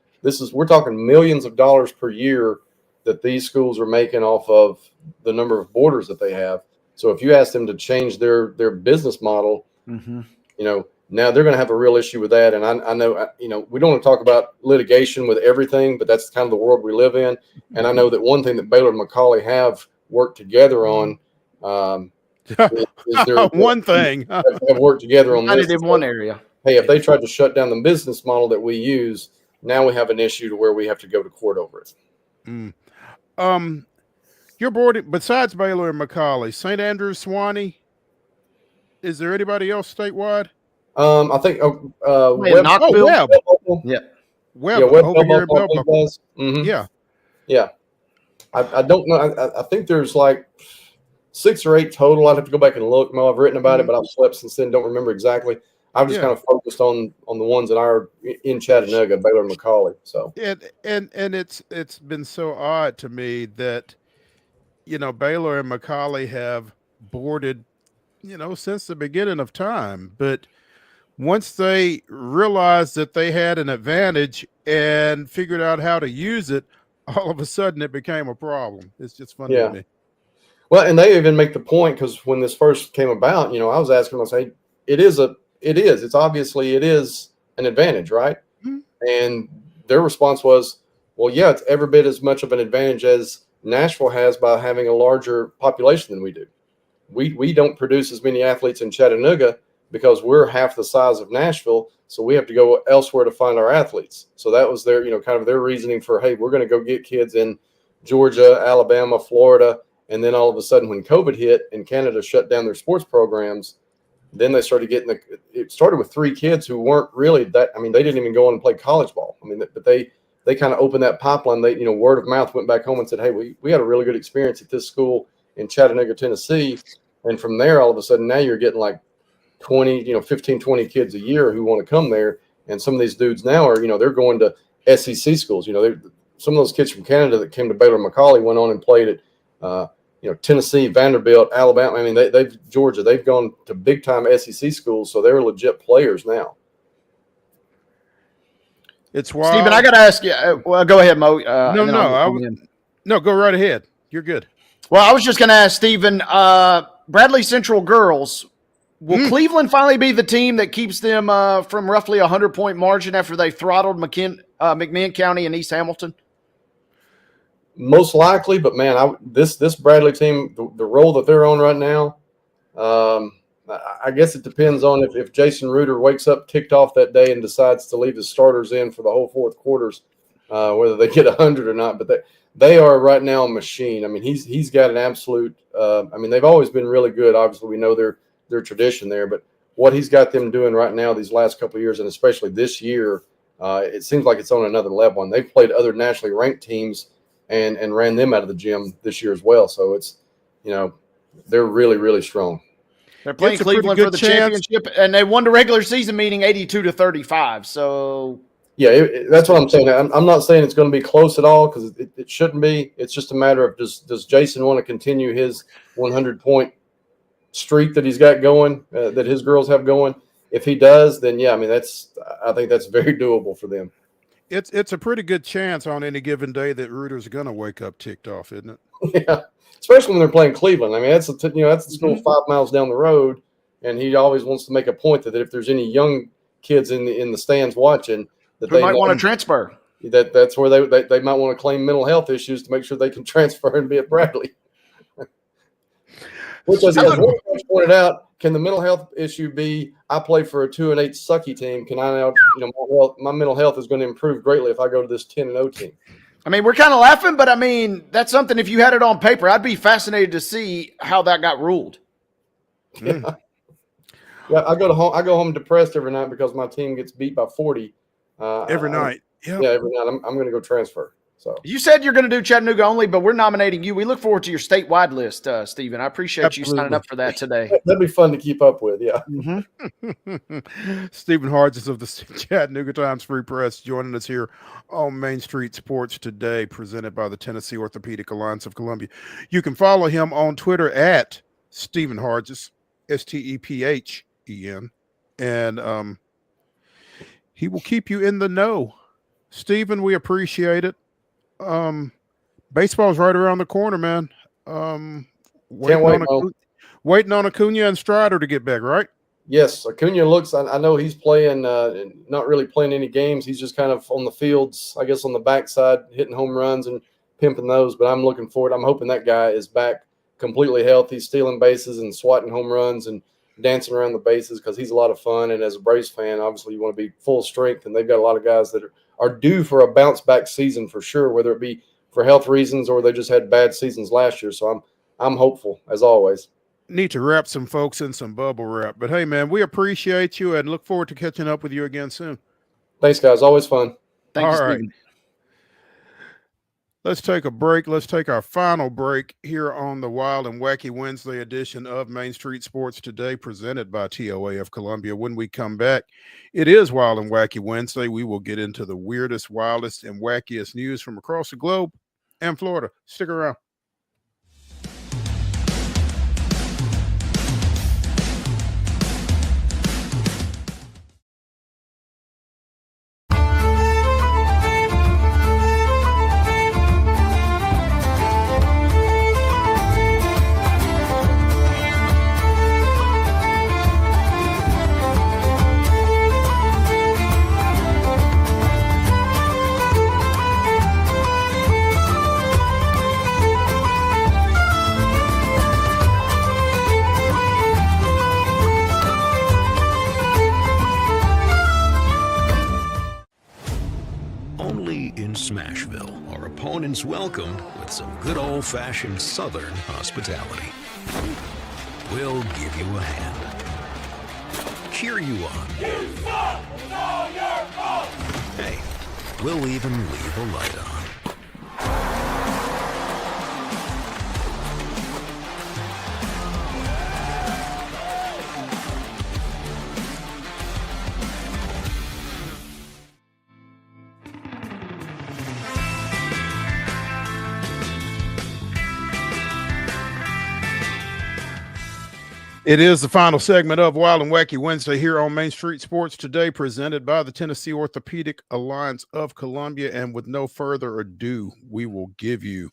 we're talking millions of dollars per year that these schools are making off of the number of boarders that they have. So if you ask them to change their business model, now they're going to have a real issue with that. And I know, we don't want to talk about litigation with everything, but that's kind of the world we live in. And I know that one thing that Baylor and Macaulay have worked together on is one thing have worked together on this. In one area. Hey, if they tried to shut down the business model that we use, now we have an issue to where we have to go to court over it. You're boarded, besides Baylor and Macaulay, St. Andrews, Swanee. Is there anybody else statewide? I think Knoxville. Webb. Yeah. Webb, Webb over here in Bell Buckle. Yeah. I don't know. I think there's like 6 or 8 total. I'd have to go back and look. Mo, I've written about it, but I've slept since then. Don't remember exactly. I've just kind of focused on the ones that are in Chattanooga, Baylor and Macaulay. So and it's been so odd to me that Baylor and Macaulay have boarded since the beginning of time, but once they realized that they had an advantage and figured out how to use it, all of a sudden it became a problem. It's just funny to me. Well, and they even make the point, because when this first came about, I was asking them, I say, it's obviously an advantage, right? And their response was, well, yeah, it's every bit as much of an advantage as Nashville has by having a larger population than we do. We don't produce as many athletes in Chattanooga because we're half the size of Nashville, so we have to go elsewhere to find our athletes. So that was their, kind of their reasoning for, hey, we're going to go get kids in Georgia, Alabama, Florida, and then all of a sudden when COVID hit and Canada shut down their sports programs, then they started getting it started with 3 kids who weren't really that. I mean, they didn't even go on and play college ball. I mean, but they kind of opened that pipeline. They, word of mouth went back home and said, hey, we had a really good experience at this school in Chattanooga, Tennessee. And from there, all of a sudden, now you're getting like 15, 20 kids a year who want to come there. And some of these dudes now are, they're going to SEC schools. Some of those kids from Canada that came to Baylor and Macaulay went on and played at, Tennessee, Vanderbilt, Alabama. I mean, Georgia, they've gone to big time SEC schools. So they're legit players now. It's wild. Stephen, I got to ask you. Well, go ahead, Mo. No, go right ahead. You're good. Well, I was just going to ask Stephen, Bradley Central girls, will Cleveland finally be the team that keeps them from roughly a 100-point margin after they throttled McMinn County and East Hamilton? Most likely, but man, this Bradley team, the role that they're on right now, I guess it depends on if Jason Reuter wakes up ticked off that day and decides to leave his starters in for the whole 4th quarters, whether they get 100 or not. But they are right now a machine. I mean, he's got an absolute. They've always been really good. Obviously, we know their tradition there, but what he's got them doing right now these last couple of years, and especially this year, it seems like it's on another level. And they've played other nationally ranked teams and ran them out of the gym this year as well. So it's, they're really, really strong. They're playing Cleveland for the championship, and they won the regular season meeting 82-35. So yeah, that's what I'm saying. I'm not saying it's going to be close at all, because it shouldn't be. It's just a matter of does Jason want to continue his 100-point streak that he's got going, that his girls have going? If he does, then yeah, I think that's very doable for them. It's a pretty good chance on any given day that Reuter's going to wake up ticked off, isn't it? Yeah, especially when they're playing Cleveland. I mean, that's the school 5 miles down the road, and he always wants to make a point that if there's any young kids in the stands watching, that Who they might know want to transfer. that's where they might want to claim mental health issues to make sure they can transfer and be at Bradley. Which, as one coach pointed out, can the mental health issue be, I play for a 2-8 sucky team? Can I now, my mental health is going to improve greatly if I go to this 10-0 team? I mean, we're kind of laughing, but I mean, that's something, if you had it on paper, I'd be fascinated to see how that got ruled. Yeah. Yeah, I go home depressed every night because my team gets beat by 40. Every night. Yep. Yeah, every night. I'm going to go transfer. So you said you're going to do Chattanooga only, but we're nominating you. We look forward to your statewide list, Stephen. I appreciate you signing up for that today. That'd be fun to keep up with. Yeah. Mm-hmm. Stephen Hargis of the Chattanooga Times Free Press joining us here on Main Street Sports Today, presented by the Tennessee Orthopedic Alliance of Columbia. You can follow him on Twitter at Stephen Hargis, STEPHEN, and he will keep you in the know. Stephen, we appreciate it. Baseball's right around the corner, man. Waiting on Acuna and Strider to get back, right? Yes, Acuna looks. I know he's playing, not really playing any games. He's just kind of on the fields, I guess, on the backside, hitting home runs and pimping those. But I'm looking forward. I'm hoping that guy is back completely healthy, stealing bases and swatting home runs and dancing around the bases, because he's a lot of fun. And as a Braves fan, obviously you want to be full strength, and they've got a lot of guys that are due for a bounce back season for sure, whether it be for health reasons or they just had bad seasons last year. So I'm hopeful as always. Need to wrap some folks in some bubble wrap, but hey man, we appreciate you and look forward to catching up with you again soon. Thanks guys, always fun. Thanks. All right. Let's take a break. Let's take our final break here on the Wild and Wacky Wednesday edition of Main Street Sports Today, presented by TOA of Columbia. When we come back, it is Wild and Wacky Wednesday. We will get into the weirdest, wildest, and wackiest news from across the globe and Florida. Stick around. Smashville, our opponents welcomed with some good old-fashioned Southern hospitality. We'll give you a hand, cheer you on. Hey, we'll even leave a light on. It is the final segment of Wild and Wacky Wednesday here on Main Street Sports Today, presented by the Tennessee Orthopedic Alliance of Columbia. And with no further ado, we will give you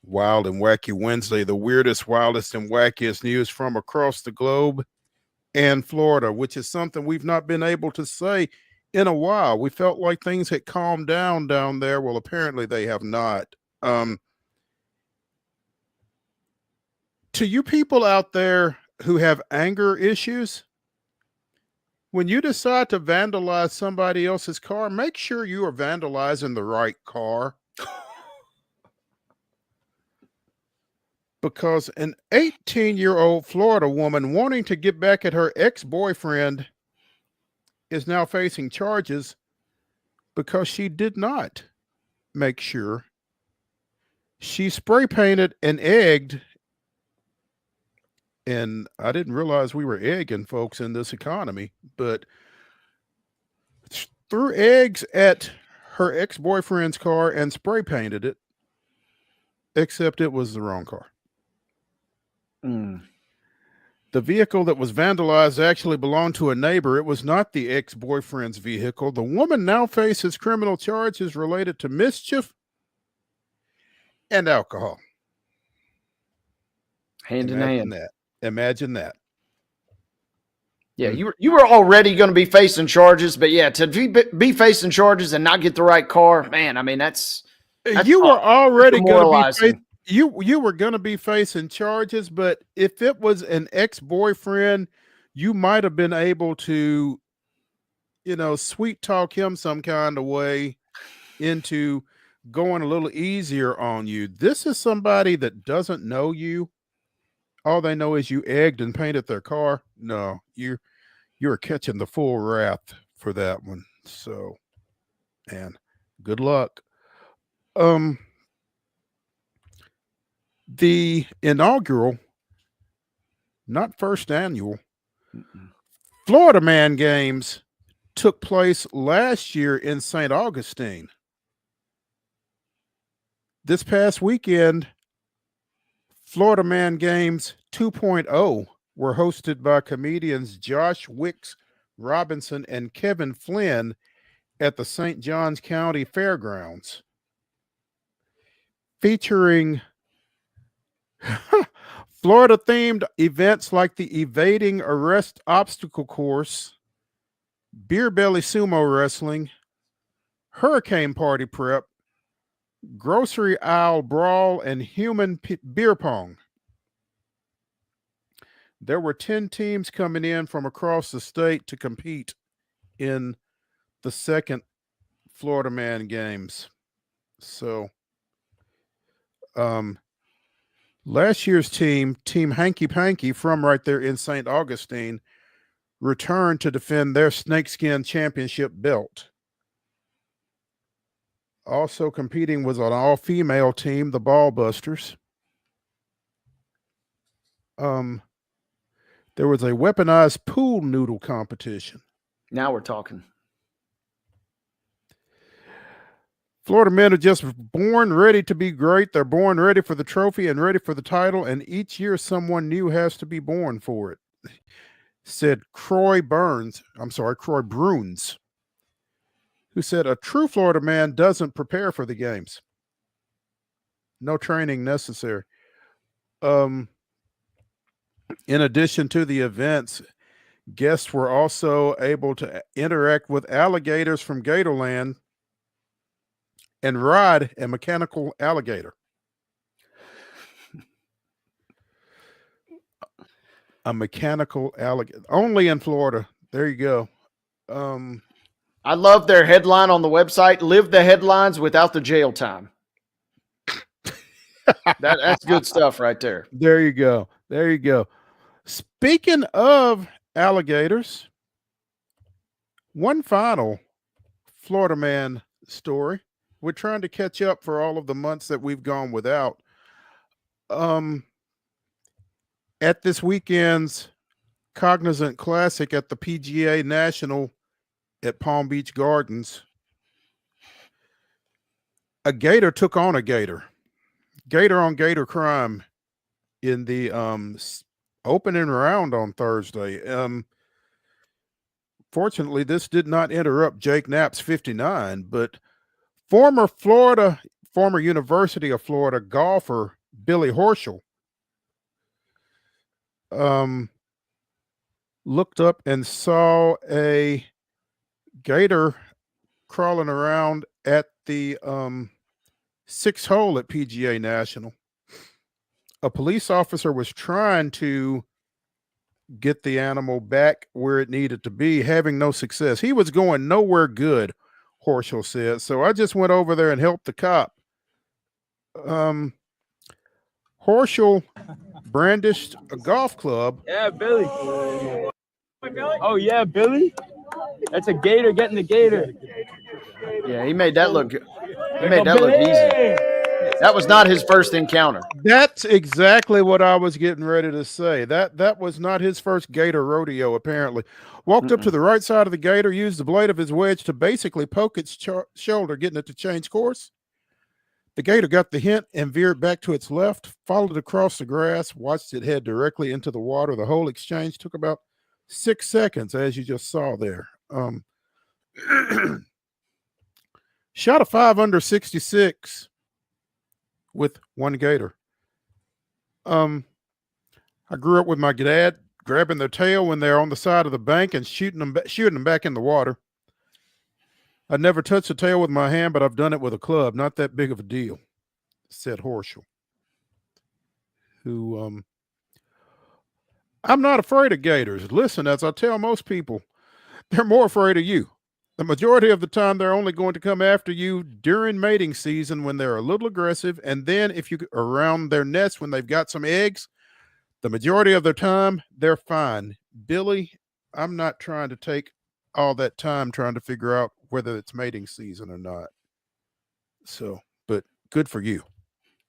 Wild and Wacky Wednesday, the weirdest, wildest, and wackiest news from across the globe and Florida, which is something we've not been able to say in a while. We felt like things had calmed down there. Well, apparently they have not. To you people out there who have anger issues, when you decide to vandalize somebody else's car, make sure you are vandalizing the right car. Because an 18-year-old Florida woman wanting to get back at her ex-boyfriend is now facing charges because she did not make sure. She spray painted and egged, and I didn't realize we were egging folks in this economy, but threw eggs at her ex-boyfriend's car and spray painted it, except it was the wrong car. The vehicle that was vandalized actually belonged to a neighbor. It was not the ex-boyfriend's vehicle. The woman now faces criminal charges related to mischief and alcohol. Hand in hand. Imagine that. Yeah, you were already going to be facing charges, but yeah, to be facing charges and not get the right car, man. I mean, that's you were already going to be demoralizing. you were going to be facing charges, but if it was an ex-boyfriend, you might have been able to, sweet talk him some kind of way into going a little easier on you. This is somebody that doesn't know you. All they know is you egged and painted their car. No, you're catching the full wrath for that one. So, and good luck. The inaugural, not first annual, Florida Man Games took place last year in St. Augustine. This past weekend, Florida Man Games 2.0 were hosted by comedians Josh Wicks Robinson and Kevin Flynn at the St. Johns County Fairgrounds, featuring Florida-themed events like the Evading Arrest Obstacle Course, Beer Belly Sumo Wrestling, Hurricane Party Prep, Grocery Aisle Brawl, and Human Beer Pong. There were 10 teams coming in from across the state to compete in the second Florida Man Games. So, last year's Team Hanky Panky from right there in St. Augustine, returned to defend their snakeskin championship belt. Also competing was an all-female team, the Ballbusters. There was a weaponized pool noodle competition. Now we're talking. Florida men are just born ready to be great. They're born ready for the trophy and ready for the title, and each year someone new has to be born for it, said Croy Bruns, who said a true Florida man doesn't prepare for the games. No training necessary. In addition to the events, guests were also able to interact with alligators from Gatorland and ride a mechanical alligator. A mechanical alligator. Only in Florida. There you go. I love their headline on the website, Live the Headlines Without the Jail Time. That's good stuff right there. There you go. There you go. Speaking of alligators, one final Florida man story. We're trying to catch up for all of the months that we've gone without. At this weekend's Cognizant Classic at the PGA National at Palm Beach Gardens, a gator took on a gator. Gator on gator crime in the opening round on Thursday. Fortunately, this did not interrupt Jake Knapp's 59, but former University of Florida golfer Billy Horschel looked up and saw a gator crawling around at the sixth hole at PGA National. A police officer was trying to get the animal back where it needed to be, having no success. He was going nowhere good, Horschel said. So I just went over there and helped the cop. Horschel brandished a golf club. Yeah, Billy. Oh, yeah, Billy. That's a gator getting the gator. Yeah, he made that look good. He made that look easy. That was not his first encounter. That's exactly what I was getting ready to say. That was not his first gator rodeo, apparently. Walked up to the right side of the gator, used the blade of his wedge to basically poke its shoulder, getting it to change course. The gator got the hint and veered back to its left, followed across the grass, watched it head directly into the water. The whole exchange took about 6 seconds, as you just saw there. Shot a 5 under 66 with one gator. I grew up with my dad grabbing their tail when they're on the side of the bank and shooting them back in the water. I never touched a tail with my hand, but I've done it with a club. Not that big of a deal, said Horschel, who I'm not afraid of gators. Listen, as I tell most people, they're more afraid of you. The majority of the time, they're only going to come after you during mating season when they're a little aggressive. And then if you are around their nest when they've got some eggs, the majority of their time, they're fine. Billy, I'm not trying to take all that time trying to figure out whether it's mating season or not. So, but good for you.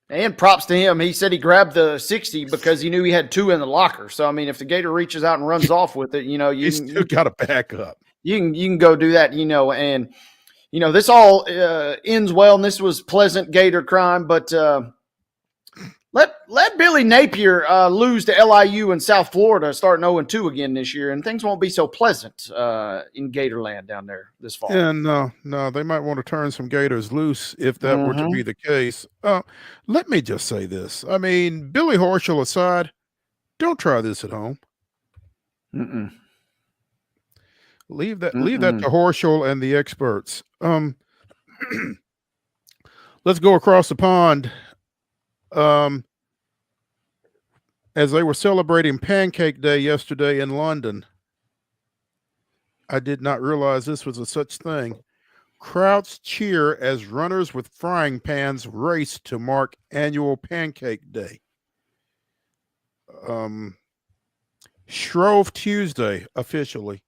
And props to him. He said he grabbed the 60 because he knew he had 2 in the locker. So, I mean, if the gator reaches out and runs off with it, you still got to back up. You can go do that, and, this all ends well, and this was pleasant gator crime, but let Billy Napier lose to LIU in South Florida starting 0-2 again this year, and things won't be so pleasant in Gatorland down there this fall. Yeah, no, they might want to turn some gators loose if that were to be the case. Let me just say this. I mean, Billy Horschel aside, don't try this at home. Leave that to Horschel and the experts. Let's go across the pond. As they were celebrating Pancake Day yesterday in London, I did not realize this was a such thing. Crowds cheer as runners with frying pans race to mark annual Pancake Day. Shrove Tuesday officially.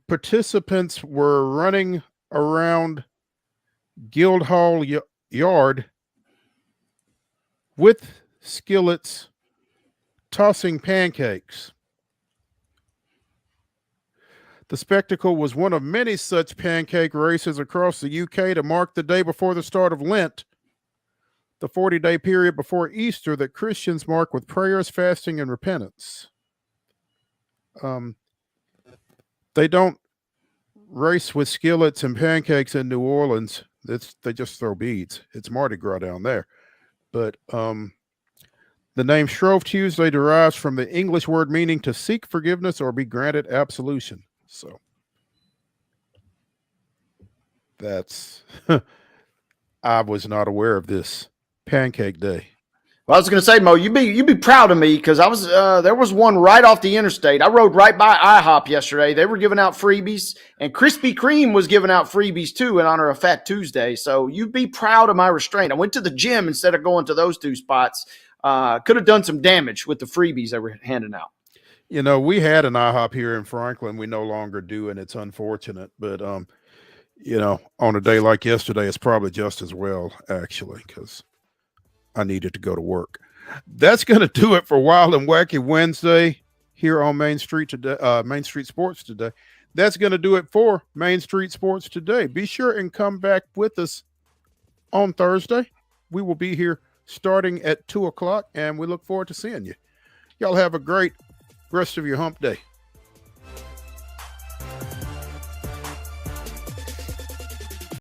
Participants were running around Guildhall Yard with skillets tossing pancakes. The spectacle was one of many such pancake races across the UK to mark the day before the start of Lent, the 40-day period before Easter that Christians mark with prayers, fasting, and repentance. They don't race with skillets and pancakes in New Orleans. They just throw beads. It's Mardi Gras down there. But the name Shrove Tuesday derives from the English word meaning to seek forgiveness or be granted absolution. So that's I was not aware of this Pancake Day. Well, I was going to say, Mo, you'd be proud of me because I was there was one right off the interstate. I rode right by IHOP yesterday. They were giving out freebies, and Krispy Kreme was giving out freebies too in honor of Fat Tuesday. So you'd be proud of my restraint. I went to the gym instead of going to those 2 spots. Could have done some damage with the freebies they were handing out. We had an IHOP here in Franklin. We no longer do, and it's unfortunate. But on a day like yesterday, it's probably just as well, actually, because I needed to go to work. That's going to do it for Wild and Wacky Wednesday here on Main Street today. Main Street Sports today. That's going to do it for Main Street Sports today. Be sure and come back with us on Thursday. We will be here starting at 2:00, and we look forward to seeing you. Y'all have a great rest of your hump day.